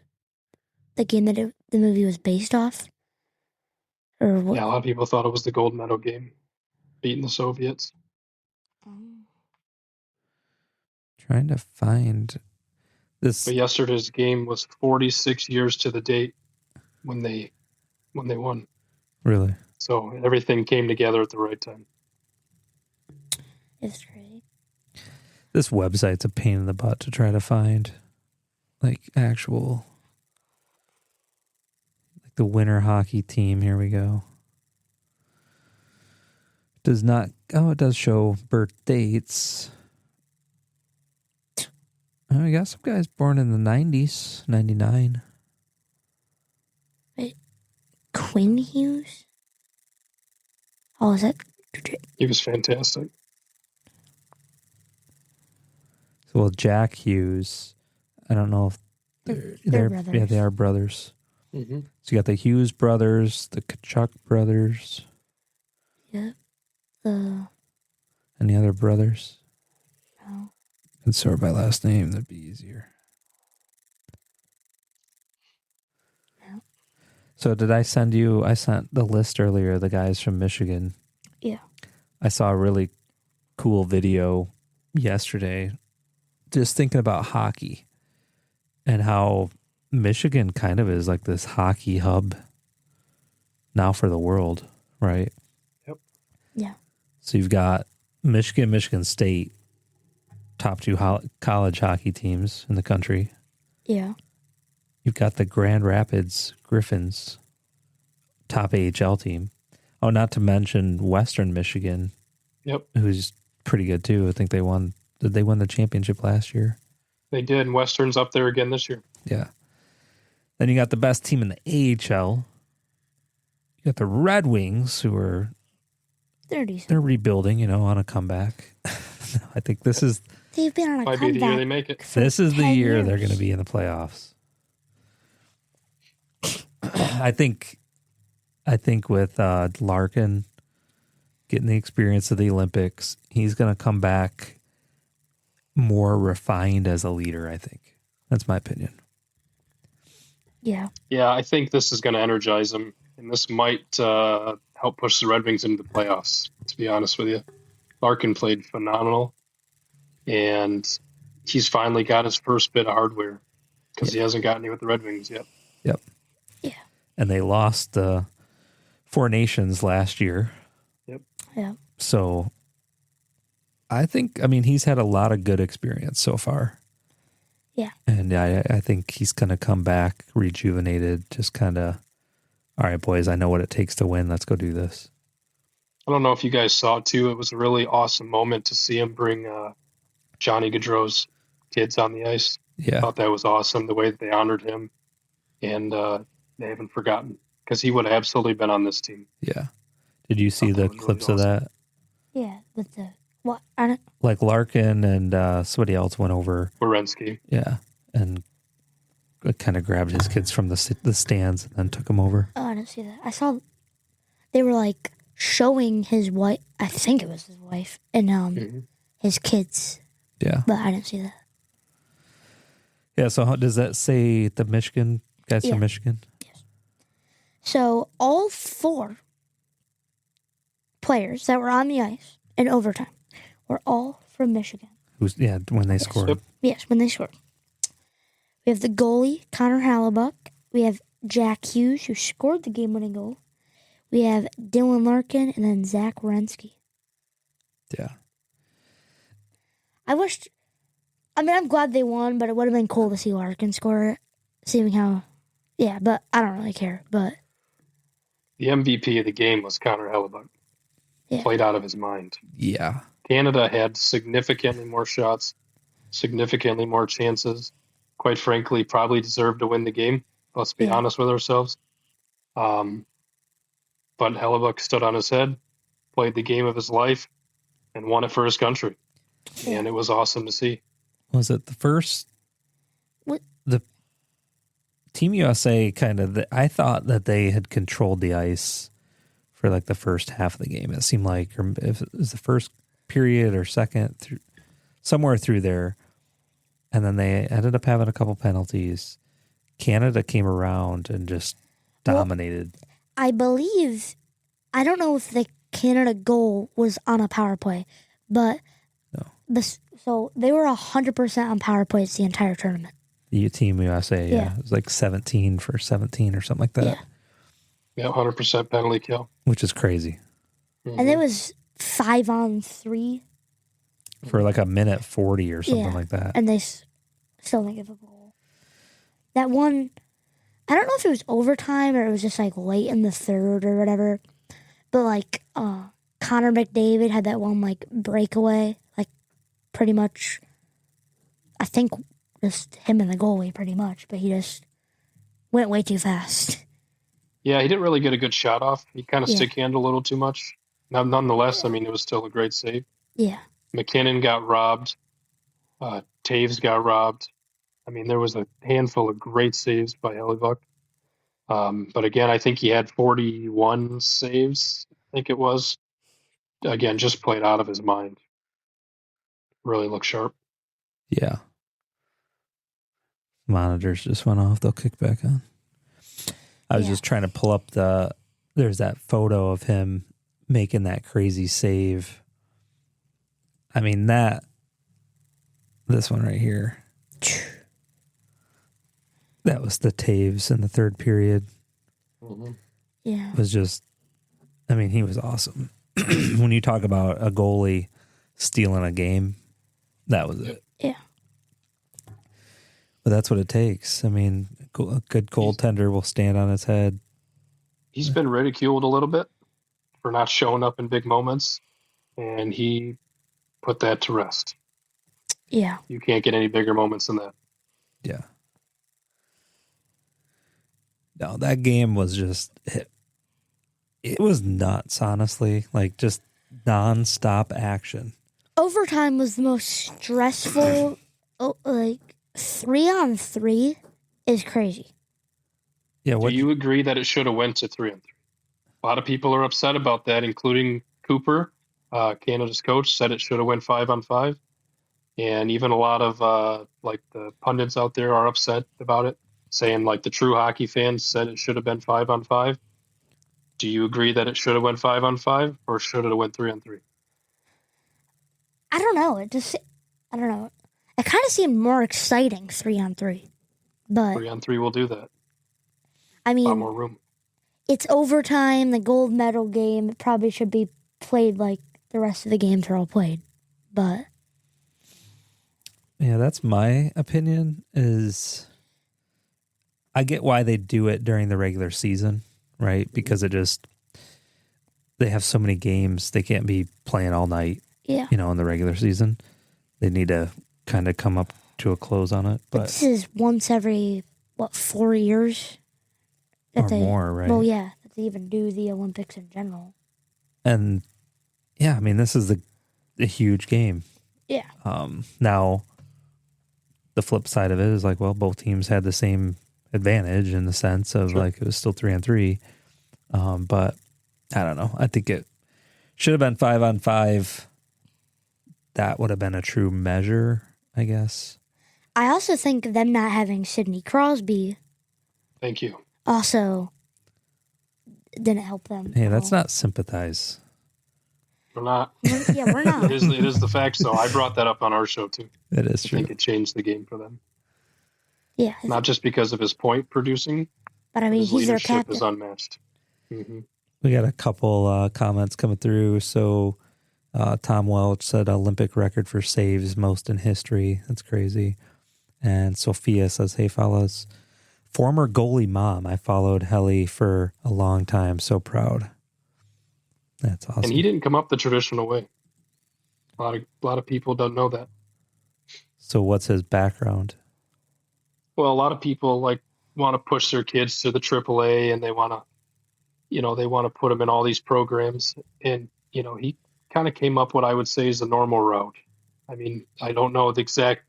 the game that the movie was based off? Or what? Yeah, a lot of people thought it was the gold medal game, beating the Soviets. Trying to find this. But yesterday's game was 46 years to the date when they won. Really? So everything came together at the right time. It's great. This website's a pain in the butt to try to find, like, actual, like the winter hockey team. Here we go. Does not. Oh, it does show birth dates. I got some guys born in the 90s, 99. Wait, Quinn Hughes? Oh, is that? He was fantastic. So, well, Jack Hughes, I don't know if They're brothers. Yeah, they are brothers. Mm-hmm. So you got the Hughes brothers, the Kachuk brothers. Yeah. Any other brothers? No. Could sort by last name, that'd be easier. No. So I sent the list earlier, the guys from Michigan. Yeah. I saw a really cool video yesterday just thinking about hockey and how Michigan kind of is like this hockey hub now for the world, right? Yep. Yeah. So you've got Michigan State, top two college hockey teams in the country. Yeah. You've got the Grand Rapids Griffins, top AHL team. Oh, not to mention Western Michigan. Yep. Who's pretty good too. I think they won. Did they win the championship last year? They did. And Western's up there again this year. Yeah. Then you got the best team in the AHL. You got the Red Wings, who are they're rebuilding, on a comeback. I think this is They've been on a Might comeback. be the year they make it. this is the 10 year years. they're going to be in the playoffs. I think with Larkin getting the experience of the Olympics, he's going to come back more refined as a leader, I think. That's my opinion. Yeah. Yeah, I think this is going to energize them, and this might help push the Red Wings into the playoffs, to be honest with you. Larkin played phenomenal, and he's finally got his first bit of hardware because he hasn't gotten it with the Red Wings yet. Yep. Yeah. And they lost the Four Nations last year. Yep. Yeah. So he's had a lot of good experience so far. Yeah. And I think he's going to come back rejuvenated, just kind of, all right, boys, I know what it takes to win. Let's go do this. I don't know if you guys saw it too. It was a really awesome moment to see him bring Johnny Gaudreau's kids on the ice. Yeah. I thought that was awesome, the way that they honored him, and they haven't forgotten, because he would have absolutely been on this team. Yeah. Did you see the was really clips of awesome. that? Yeah. With the what? I don't. Like Larkin and somebody else went over. Borensky. Yeah. And kind of grabbed his kids from the stands and then took them over. Oh, I didn't see that. I saw they were like showing his wife. I think it was his wife and his kids. Yeah. But I didn't see that. Yeah. So does that say the Michigan guys Yeah. from Michigan? Yes. So all 4 players that were on the ice in overtime were all from Michigan. When they scored. Yep. Yes, when they scored. We have the goalie, Connor Hallebuck. We have Jack Hughes, who scored the game-winning goal. We have Dylan Larkin and then Zach Werenski. Yeah. I'm glad they won, but it would have been cool to see Larkin score, seeing how, but I don't really care. But The MVP of the game was Connor Hellebuck. Yeah. Played out of his mind. Yeah. Canada had significantly more shots, significantly more chances. Quite frankly, probably deserved to win the game. Let's be honest with ourselves. But Hellebuck stood on his head, played the game of his life, and won it for his country. Yeah. And it was awesome to see. Was it the first? What? The Team USA I thought that they had controlled the ice for like the first half of the game. It seemed like, or if it was the first period or second, somewhere through there. And then they ended up having a couple penalties. Canada came around and just dominated. I don't know if the Canada goal was on a power play, but so they were 100% on power plays the entire tournament. The Team USA, Yeah. It was like 17 for 17 or something like that, Yeah, 100% penalty kill. which is crazy. And it was 5-on-3, For like a minute 40 or something like that. and they still didn't give up a goal. That one, I don't know if it was overtime or it was just like late in the third or whatever, but like Connor McDavid had that one like breakaway, like pretty much, I think just him and the goalie pretty much, but he just went way too fast. Yeah, he didn't really get a good shot off. He kind of Yeah. stick-handed a little too much. Now, nonetheless, I mean, it was still a great save. Yeah. McKinnon got robbed. Taves got robbed. I mean, there was a handful of great saves by Hellebuck. But again, I think he had 41 saves, I think it was. Again, just played out of his mind. Really looked sharp. Yeah. Monitors just went off. They'll kick back on. I was just trying to pull up there's that photo of him making that crazy save. I mean, this one right here. That was the Taves in the third period. Mm-hmm. Yeah. It was just, I mean, he was awesome. When you talk about a goalie stealing a game, that was it. Yeah. But that's what it takes. I mean, a good goaltender will stand on his head. He's been ridiculed a little bit for not showing up in big moments, and he put that to rest. Yeah. You can't get any bigger moments than that. Yeah. No, that game was just, it was nuts, honestly. Like, just nonstop action. Overtime was the most stressful. 3-on-3 is crazy. Yeah. Do you agree that it should have went to 3-on-3? A lot of people are upset about that, including Cooper, Canada's coach, said it should have went 5-on-5. And even a lot of like the pundits out there are upset about it, saying like the true hockey fans said it should have been 5-on-5. Do you agree that it should have went 5-on-5 or should it have went 3-on-3? I don't know. I don't know. It kind of seemed more exciting 3-on-3, but 3-on-3 will do that. I A lot mean, more room. it's overtime. The gold medal game. It probably should be played like the rest of the games are all played, but Yeah, that's my opinion. Is I get why they do it during the regular season, right? Because they have so many games, they can't be playing all night. yeah. In the regular season, they need to kind of come up to a close on it. But This is once every 4 years or more, right? Well, yeah, that they even do the Olympics in general. And yeah, I mean, this is a huge game. Yeah. Now, the flip side of it is like, well, both teams had the same advantage in the sense of like it was still 3-on-3. But I don't know. I think it should have been 5-on-5. That would have been a true measure, I guess. I also think them not having Sidney Crosby Thank you. also didn't help them. Hey, at that's all. not sympathize. We're not. Yeah, we're not. It is the fact, though. I brought that up on our show, too. It is I true. think it changed the game for them. Yeah, Not just because of his point producing, but I mean, his he's their leadership captain. is unmatched. Mm-hmm. We got a couple comments coming through. So Tom Welch said Olympic record for saves, most in history. That's crazy. And Sophia says, hey, fellas, former goalie mom. I followed Helly for a long time. So proud. That's awesome. And he didn't come up the traditional way. A lot of people don't know that. So what's his background? Well, a lot of people want to push their kids to the AAA, and they want to put them in all these programs. And he kind of came up what I would say is the normal route. I mean, I don't know the exact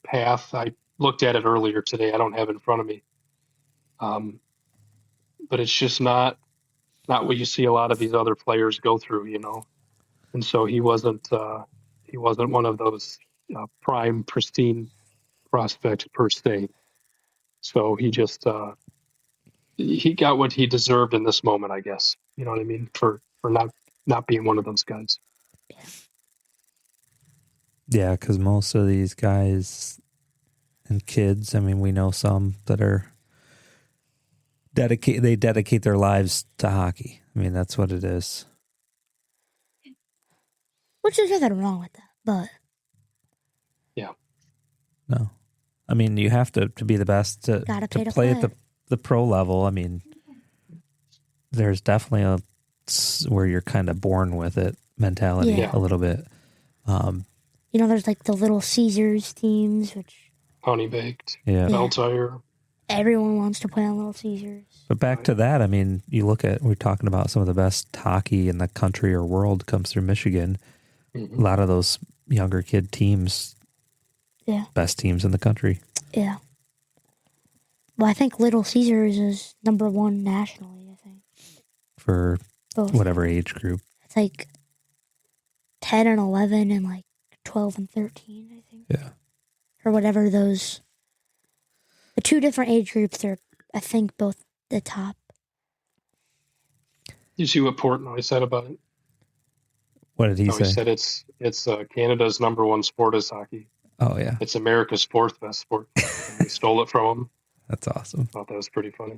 path. I looked at it earlier today. I don't have it in front of me. But it's just not what you see a lot of these other players go through, And so he wasn't one of those prime, pristine prospects per se. So he just he got what he deserved in this moment, I guess. You know what I mean? For not being one of those guys. Yeah, because most of these guys and kids, I mean, we know some that are dedicate their lives to hockey. I mean, that's what it is. Which is nothing wrong with that, but Yeah. No. I mean, you have to be the best to play at the pro level. I mean, there's definitely where you're kind of born with it mentality Yeah. a little bit. there's like the Little Caesars teams, which honey baked, Yeah. Bell Tire. Everyone wants to play on Little Caesars. But back to that, I mean, you look at, we're talking about some of the best hockey in the country or world comes through Michigan. Mm-hmm. A lot of those younger kid teams, best teams in the country. Yeah. Well, I think Little Caesars is number one nationally, I think. For Both. whatever age group. It's like 10 and 11 and like 12 and 13, I think. Yeah. Or whatever those. The two different age groups are, I think, both the top. You see what Portnoy said about it? What did he say? He said it's Canada's number one sport is hockey. Oh, yeah. It's America's fourth best sport. And they stole it from him. That's awesome. Thought that was pretty funny.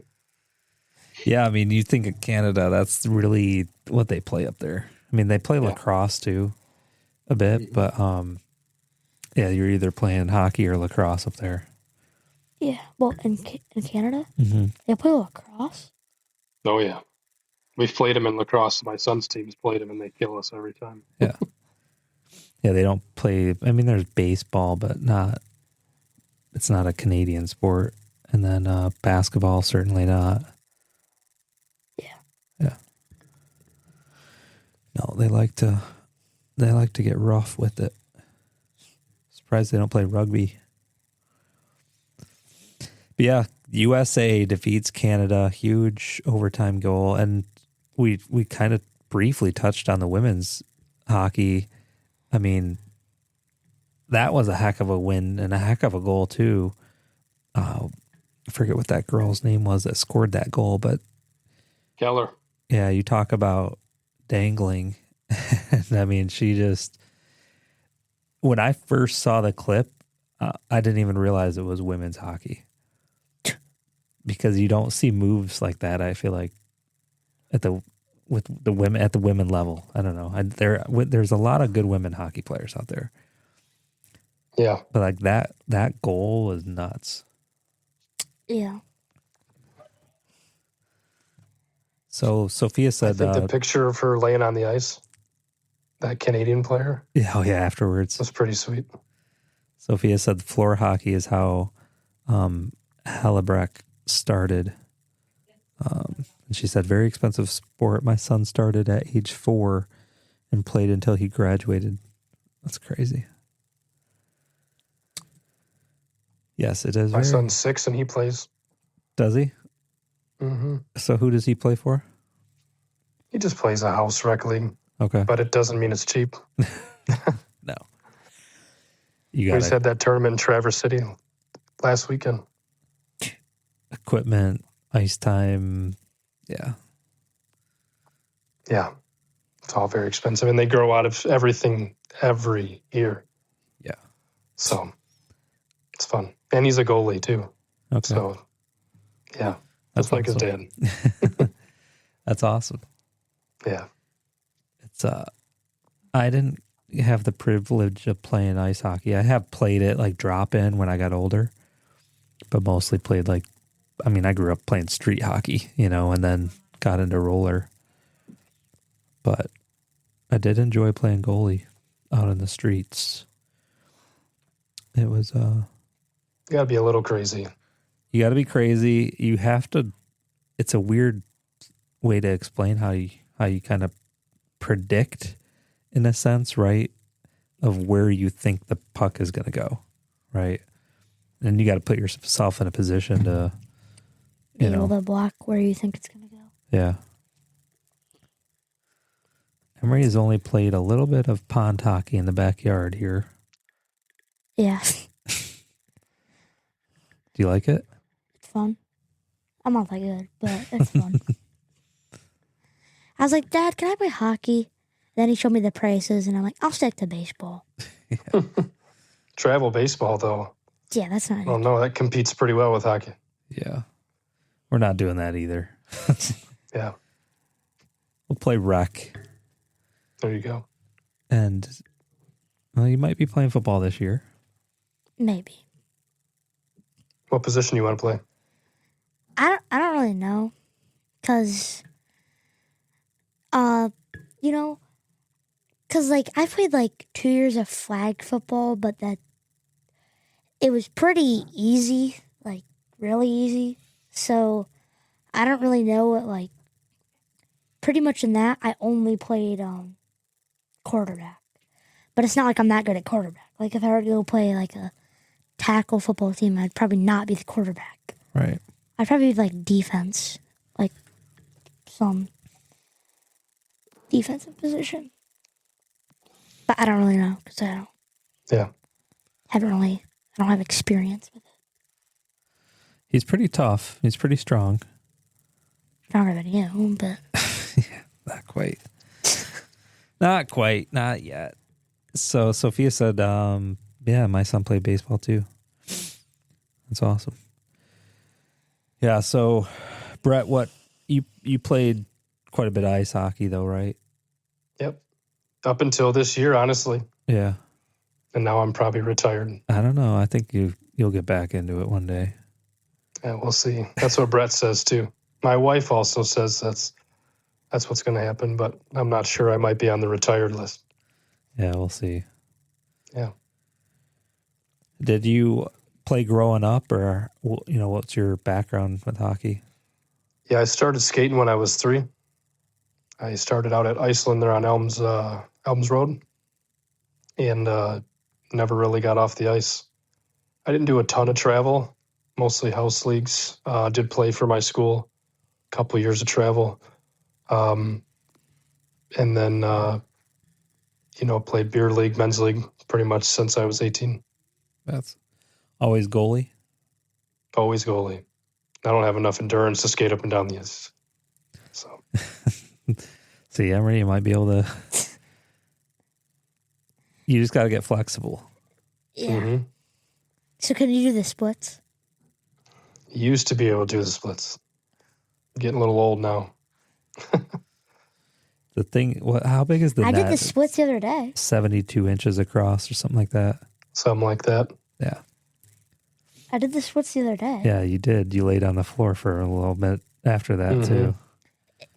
Yeah, I mean, you think of Canada, that's really what they play up there. I mean, they play lacrosse too, a bit, but yeah, you're either playing hockey or lacrosse up there. Yeah. Well, in Canada, Mm-hmm. they play lacrosse. Oh, yeah. We've played them in lacrosse. My son's team's played them, and they kill us every time. Yeah. Yeah, they don't play. I mean, there's baseball, but it's not a Canadian sport. And then basketball, certainly not. Yeah. Yeah. No, they like to get rough with it. Surprised they don't play rugby. But yeah, USA defeats Canada, huge overtime goal, and we kind of briefly touched on the women's hockey. I mean, that was a heck of a win and a heck of a goal too. I forget what that girl's name was that scored that goal, but Keller. yeah, you talk about dangling. And I mean, she just, when I first saw the clip, I didn't even realize it was women's hockey because you don't see moves like that. I feel like at the women level. I don't know. There's a lot of good women hockey players out there. Yeah. But like that goal was nuts. Yeah. So Sophia said, I think the picture of her laying on the ice, that Canadian player, afterwards was pretty sweet. Sophia said floor hockey is how Hellebrack started. And she said, very expensive sport. My son started at age 4 and played until he graduated. That's crazy. Yes, it is. My son's 6 and he plays. Does he? Mm-hmm. So who does he play for? He just plays a house rec league. Okay. But it doesn't mean it's cheap. No. You We got just had that tournament in Traverse City last weekend. equipment, ice time. Yeah. Yeah. It's all very expensive. And they grow out of everything every year. Yeah. So it's fun. And he's a goalie too. Okay. So yeah. That's like his dad. That's awesome. Yeah. It's I didn't have the privilege of playing ice hockey. I have played it like drop in when I got older, but mostly played I grew up playing street hockey, and then got into roller. But I did enjoy playing goalie out in the streets. It was You gotta be a little crazy. you got to be crazy. You have to. It's a weird way to explain how you kind of predict, in a sense, right, of where you think the puck is going to go, right? And you got to put yourself in a position to, Be able to block where you think it's going to go. Yeah. Emery has only played a little bit of pond hockey in the backyard here. Yeah. Do you like it? It's fun. I'm not that good, but it's fun. I was like, Dad, can I play hockey? Then he showed me the prices, and I'm like, I'll stick to baseball. Travel baseball, though. Yeah, that's not Well, no, that competes pretty well with hockey. Yeah. We're not doing that either. Yeah. We'll play rec. There you go. And, well, you might be playing football this year. Maybe. What position you want to play? I don't really know, cause, cause I played 2 years of flag football, but it was pretty easy, like really easy. So I don't really know what, like, pretty much in that, I only played quarterback. But it's not like I'm that good at quarterback. Like, if I were to go play, like, a tackle football team, I'd probably not be the quarterback. Right. I'd probably be, like, defense. Like, some defensive position. But I don't really know, because I don't have experience with it. He's pretty tough. He's pretty strong. Stronger than you, but... Not quite. Not quite. Not yet. So Sophia said, yeah, my son played baseball too. That's awesome. Yeah, so Brett, what you played quite a bit of ice hockey though, right? Yep. Up until this year, honestly. Yeah. And now I'm probably retired. I don't know. I think you'll get back into it one day. Yeah, we'll see. That's what Brett says too. My wife also says that's what's going to happen, but I'm not sure. I might be on the retired list. Yeah, we'll see. Yeah. Did you play growing up, or what's your background with hockey? Yeah, I started skating when I was 3. I started out at Iceland there on Elms Road, and never really got off the ice. I didn't do a ton of travel, mostly house leagues. Did play for my school, a couple years of travel, and then played beer league, men's league, pretty much since I was 18. That's always goalie. Always goalie. I don't have enough endurance to skate up and down the ice. So, see, Emery, you might be able to. You just got to get flexible. Yeah. Mm-hmm. So can you do the splits? Used to be able to do the splits. Getting a little old now. The thing, how big is the net? I did the splits the other day. 72 inches across or something like that. Something like that. Yeah. I did the splits the other day. Yeah, you did. You laid on the floor for a little bit after that, too.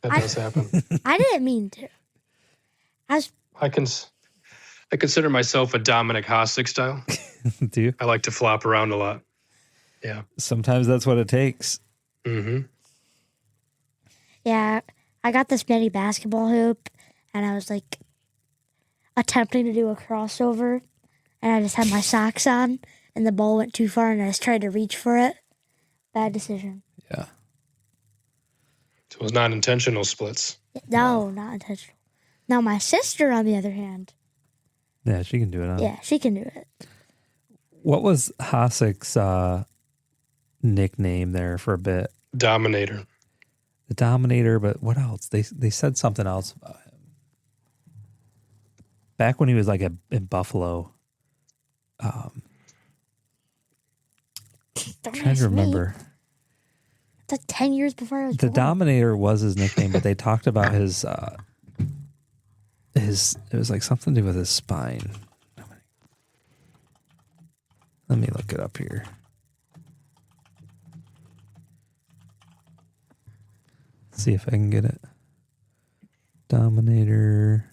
That does happen. I didn't mean to. I consider myself a Dominic Hasek style. Do you? I like to flop around a lot. Yeah. Sometimes that's what it takes. Mm-hmm. Yeah, I got this mini basketball hoop, and I was, like, attempting to do a crossover, and I just had my socks on, and the ball went too far, and I just tried to reach for it. Bad decision. Yeah. So it was not intentional splits. No, not intentional. Now, my sister, on the other hand. Yeah, she can do it. Huh? Yeah, she can do it. What was Hasek's nickname there for a bit? Dominator. The Dominator, but what else? They said something else about him. Back when he was like in Buffalo. I'm trying to remember. It's like 10 years before I was The born. Dominator was his nickname, but they talked about his it was like something to do with his spine. Let me look it up here. See if I can get it. Dominator.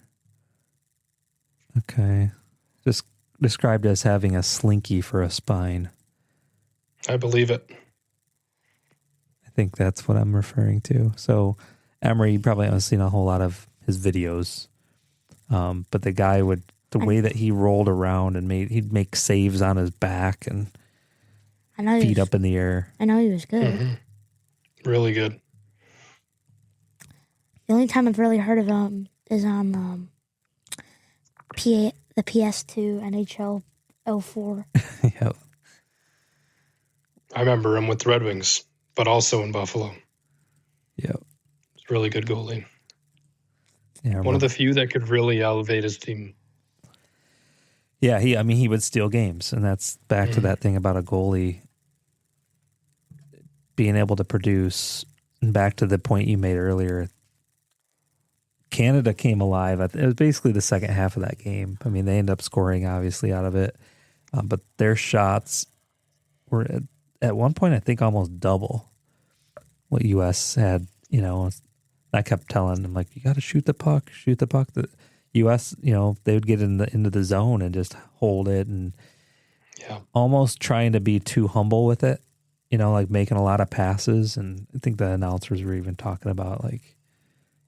Okay. Just described as having a slinky for a spine. I believe it. I think that's what I'm referring to. So, Emery, you probably haven't seen a whole lot of his videos. But the guy the way that he rolled around and he'd make saves on his back and feet up in the air. I know he was good. Mm-hmm. Really good. The only time I've really heard of him is on the PS2 NHL 04. Yeah. I remember him with the Red Wings, but also in Buffalo. Yeah. He's a really good goalie. Yeah, one of the few that could really elevate his team. Yeah, he would steal games, and that's back to that thing about a goalie being able to produce. And back to the point you made earlier, Canada came alive. It was basically the second half of that game. I mean, they ended up scoring, obviously, out of it. But their shots were, at one point, I think, almost double what U.S. had. I kept telling them, like, you got to shoot the puck. The U.S., they would get into the zone and just hold it. And Yeah. almost trying to be too humble with it, like making a lot of passes. And I think the announcers were even talking about, like,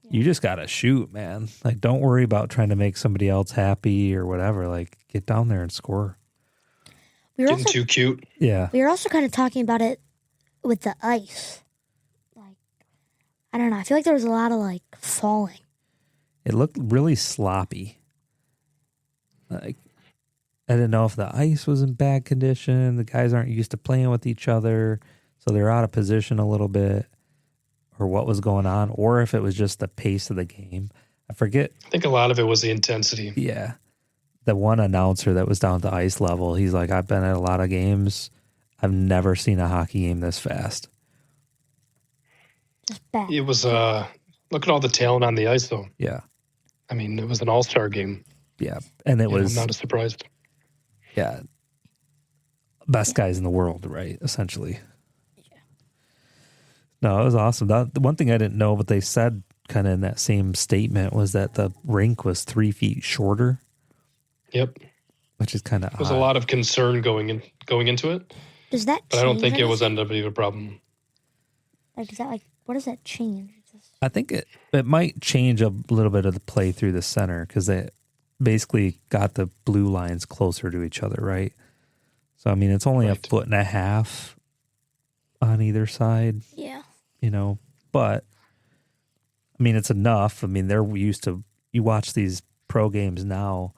you just got to shoot, man. Like, don't worry about trying to make somebody else happy or whatever. Like, get down there and score. Getting too cute. Yeah. We were also kind of talking about it with the ice. Like, I don't know. I feel like there was a lot of, like, falling. It looked really sloppy. Like, I didn't know if the ice was in bad condition. The guys aren't used to playing with each other, so they're out of position a little bit, or what was going on, or if it was just the pace of the game. I forget. I think a lot of it was the intensity. Yeah. The one announcer that was down to ice level, he's like, I've been at a lot of games. I've never seen a hockey game this fast. Just bad. It was, look at all the talent on the ice, though. Yeah. I mean, it was an all-star game. Yeah. And it was, I'm not surprised. yeah, best guys in the world, right? Essentially. Yeah. No, it was awesome. The one thing I didn't know, but they said kind of in that same statement, was that the rink was 3 feet shorter. Yep. Which is kind of There was a lot of concern going into it. Does that But I don't think it anything? was ended up being a problem. Like, is that like, what does that change? I think it might change a little bit of the play through the center, because they basically got the blue lines closer to each other, right? So, I mean, it's only a foot and a half on either side. Yeah. But, I mean, it's enough. I mean, they're used to, you watch these pro games now,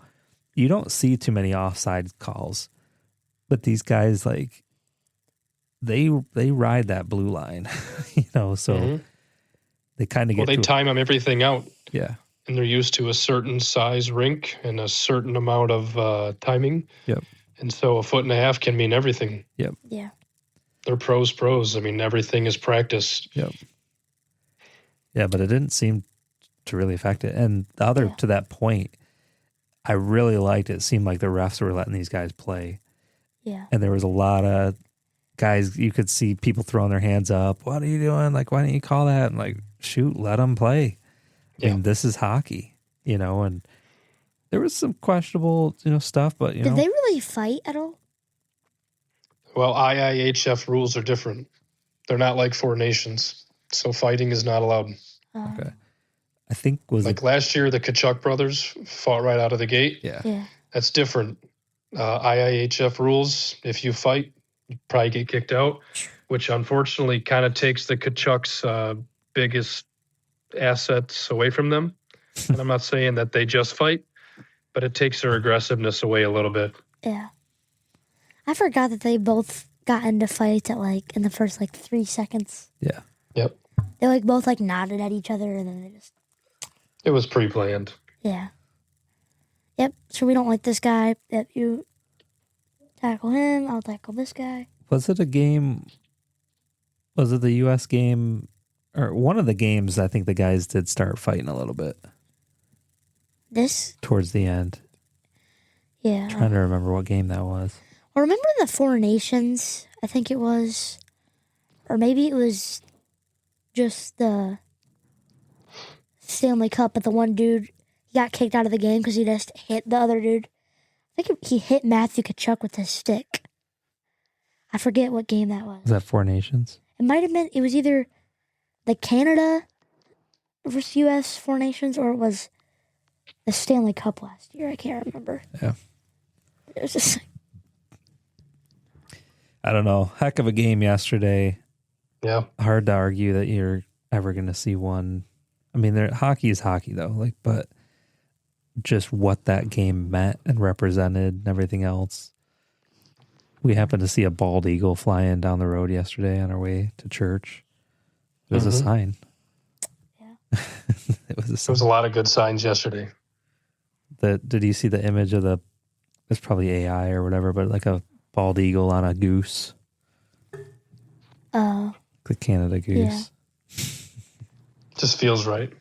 you don't see too many offside calls, but these guys, like, they ride that blue line, so they kind of get they time everything out. Yeah. And they're used to a certain size rink and a certain amount of timing. Yep. And so a foot and a half can mean everything. Yep. Yeah. They're pros. I mean, everything is practiced. Yep. Yeah, but it didn't seem to really affect it. And the other, to that point, I really liked it. It seemed like the refs were letting these guys play. Yeah. And there was a lot of guys, you could see people throwing their hands up. What are you doing? Like, why don't you call that? And like, shoot, let them play. I mean, this is hockey, and there was some questionable, stuff, but, Did they really fight at all? Well, IIHF rules are different. They're not like Four Nations. So fighting is not allowed. Okay. I think last year, the Tkachuk brothers fought right out of the gate. Yeah. That's different. IIHF rules, if you fight, you probably get kicked out, which unfortunately kind of takes the Tkachuk's biggest assets away from them. And I'm not saying that they just fight, but it takes their aggressiveness away a little bit. Yeah. I forgot that they both got into fights at in the first 3 seconds. Yeah. Yep. They both nodded at each other and then they just. It was pre-planned. Yeah. Yep. So we don't like this guy. Yep. You tackle him. I'll tackle this guy. Was it a game? Was it the U.S. game? Or one of the games, I think the guys did start fighting a little bit. This? Towards the end. Yeah. I'm trying to remember what game that was. Well, remember in the Four Nations, I think it was, or maybe it was just the Stanley Cup, but the one dude, he got kicked out of the game because he just hit the other dude. I think he hit Matthew Tkachuk with his stick. I forget what game that was. Was that Four Nations? It might have been, it was either the Canada versus U.S. Four Nations, or it was the Stanley Cup last year. I can't remember. Yeah. It was just I don't know. Heck of a game yesterday. Yeah. Hard to argue that you're ever going to see one. I mean, hockey is hockey, though. But just what that game meant and represented and everything else. We happened to see a bald eagle flying down the road yesterday on our way to church. It was a sign. Yeah. It was a sign. There was a lot of good signs yesterday. Did you see the image of it's probably AI or whatever, but like a bald eagle on a goose? The Canada goose. Yeah. Just feels right.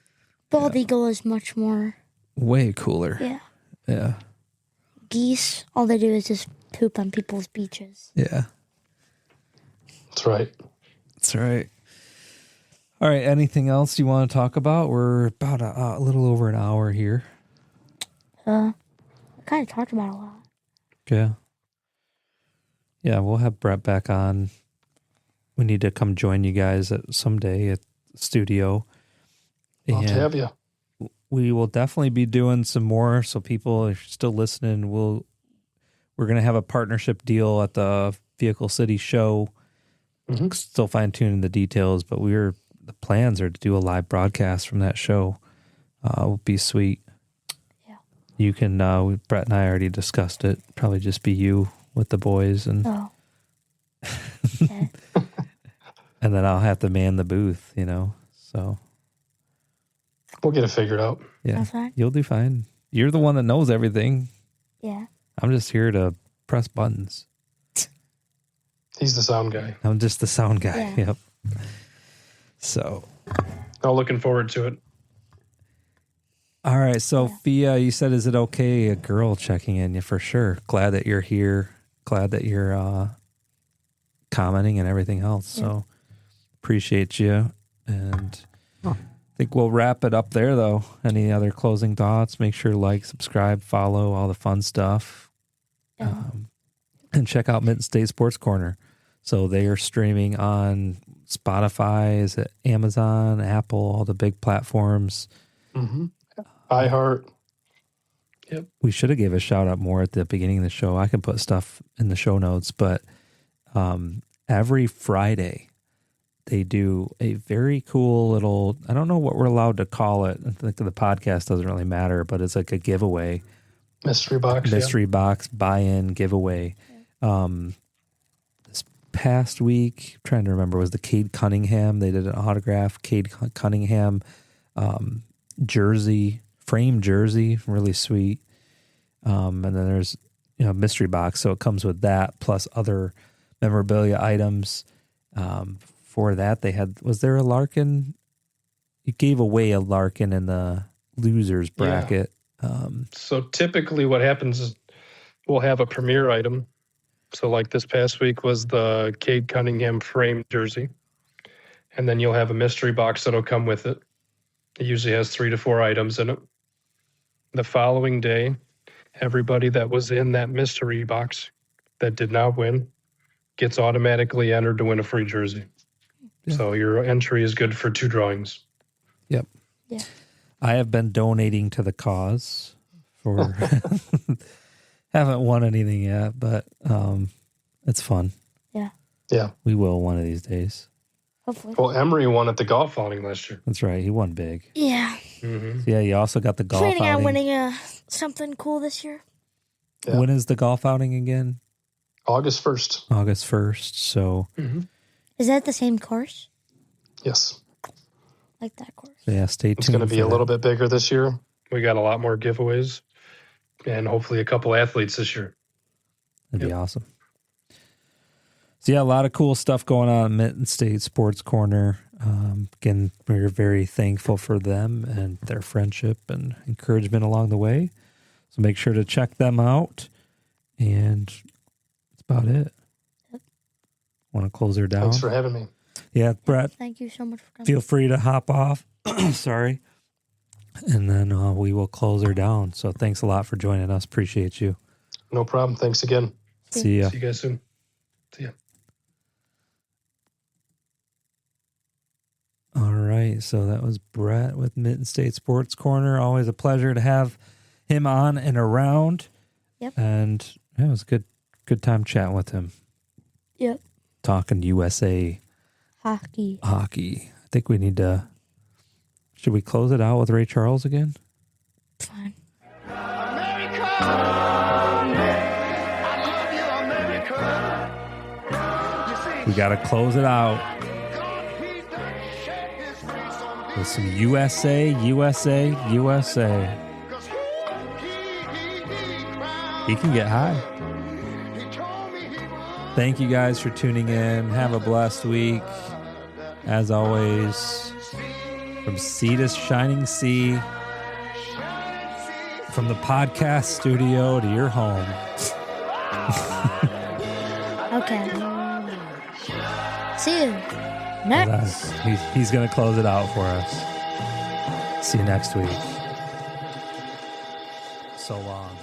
Bald eagle is much more. Way cooler. Yeah. Yeah. Geese, all they do is just poop on people's beaches. Yeah. That's right. That's right. All right. Anything else you want to talk about? We're about a little over an hour here. I kind of talked about it a lot. Yeah. Yeah, we'll have Bret back on. We need to come join you guys someday at the studio. Love to have you. We will definitely be doing some more. So people, if you're still listening, we're going to have a partnership deal at the Vehicle City show. Mm-hmm. Still fine tuning the details, but the plans are to do a live broadcast from that show. It will be sweet. Yeah. You can, Bret and I already discussed it. Probably just be you with the boys and Okay. and then I'll have to man the booth, so. We'll get it figured out. Yeah, That's fine. You'll do fine. You're the one that knows everything. Yeah. I'm just here to press buttons. He's the sound guy. I'm just the sound guy. Yeah. Yep. So. Oh, looking forward to it. All right, Sophia, you said, is it okay? A girl checking in. Yeah, for sure. Glad that you're here. Glad that you're commenting and everything else. Yeah. So appreciate you. And I think we'll wrap it up there, though. Any other closing thoughts? Make sure to like, subscribe, follow, all the fun stuff. And check out Mitten State Sports Corner. So they are streaming on Spotify, is it Amazon, Apple, all the big platforms. Mm-hmm. iHeart. Yep. We should have gave a shout out more at the beginning of the show. I can put stuff in the show notes, but every Friday they do a very cool little, I don't know what we're allowed to call it. I think the podcast doesn't really matter, but it's like a giveaway. Mystery box. Box buy-in giveaway. This past week, I'm trying to remember, was the Cade Cunningham. They did an autograph Cade Cunningham jersey, frame jersey, really sweet. And then there's mystery box, so it comes with that plus other memorabilia items. For that, they had, was there a Larkin? You gave away a Larkin in the losers bracket. So typically what happens is we'll have a premier item. So like this past week was the Cade Cunningham frame jersey. And then you'll have a mystery box that'll come with it. It usually has 3 to 4 items in it. The following day, everybody that was in that mystery box that did not win gets automatically entered to win a free jersey. Yeah. So your entry is good for 2 drawings. Yep. Yeah. I have been donating to the cause for haven't won anything yet, but it's fun. Yeah. Yeah. We will one of these days. Hopefully. Well, Emery won at the golf outing last year. That's right. He won big. Yeah. Mm-hmm. Yeah, you also got the golf Planning outing. on winning something cool this year. Yeah. When is the golf outing again? August 1st. August 1st. So, Is that the same course? Yes. Like that course. yeah, stay tuned. It's going to be a little bit bigger this year. We got a lot more giveaways and hopefully a couple athletes this year. That'd be awesome. So, yeah, a lot of cool stuff going on at Mitten State Sports Corner. Again, we're very thankful for them and their friendship and encouragement along the way. So make sure to check them out. And that's about it. Yep. Want to close her down? Thanks for having me. Yeah, Bret, Thank you so much for coming. feel free to hop off. Sorry. And then we will close her down. So thanks a lot for joining us. Appreciate you. No problem. Thanks again. See ya. See you guys soon. See ya. All right. So that was Bret with Mitten State Sports Corner. Always a pleasure to have him on and around. Yep. And yeah, it was a good time chatting with him. Yep. Talking USA Hockey. hockey. I think we need to. Should we close it out with Ray Charles again? Fine. America, I love you, America. You see, We got to close it out God, he done shed his face on me. with some USA, USA, USA. 'Cause he cried. He can get high. He told me he was. Thank you guys for tuning in. Have a blessed week. As always, from sea to shining sea, from the podcast studio to your home. Okay. See you next. He's going to close it out for us. See you next week. So long.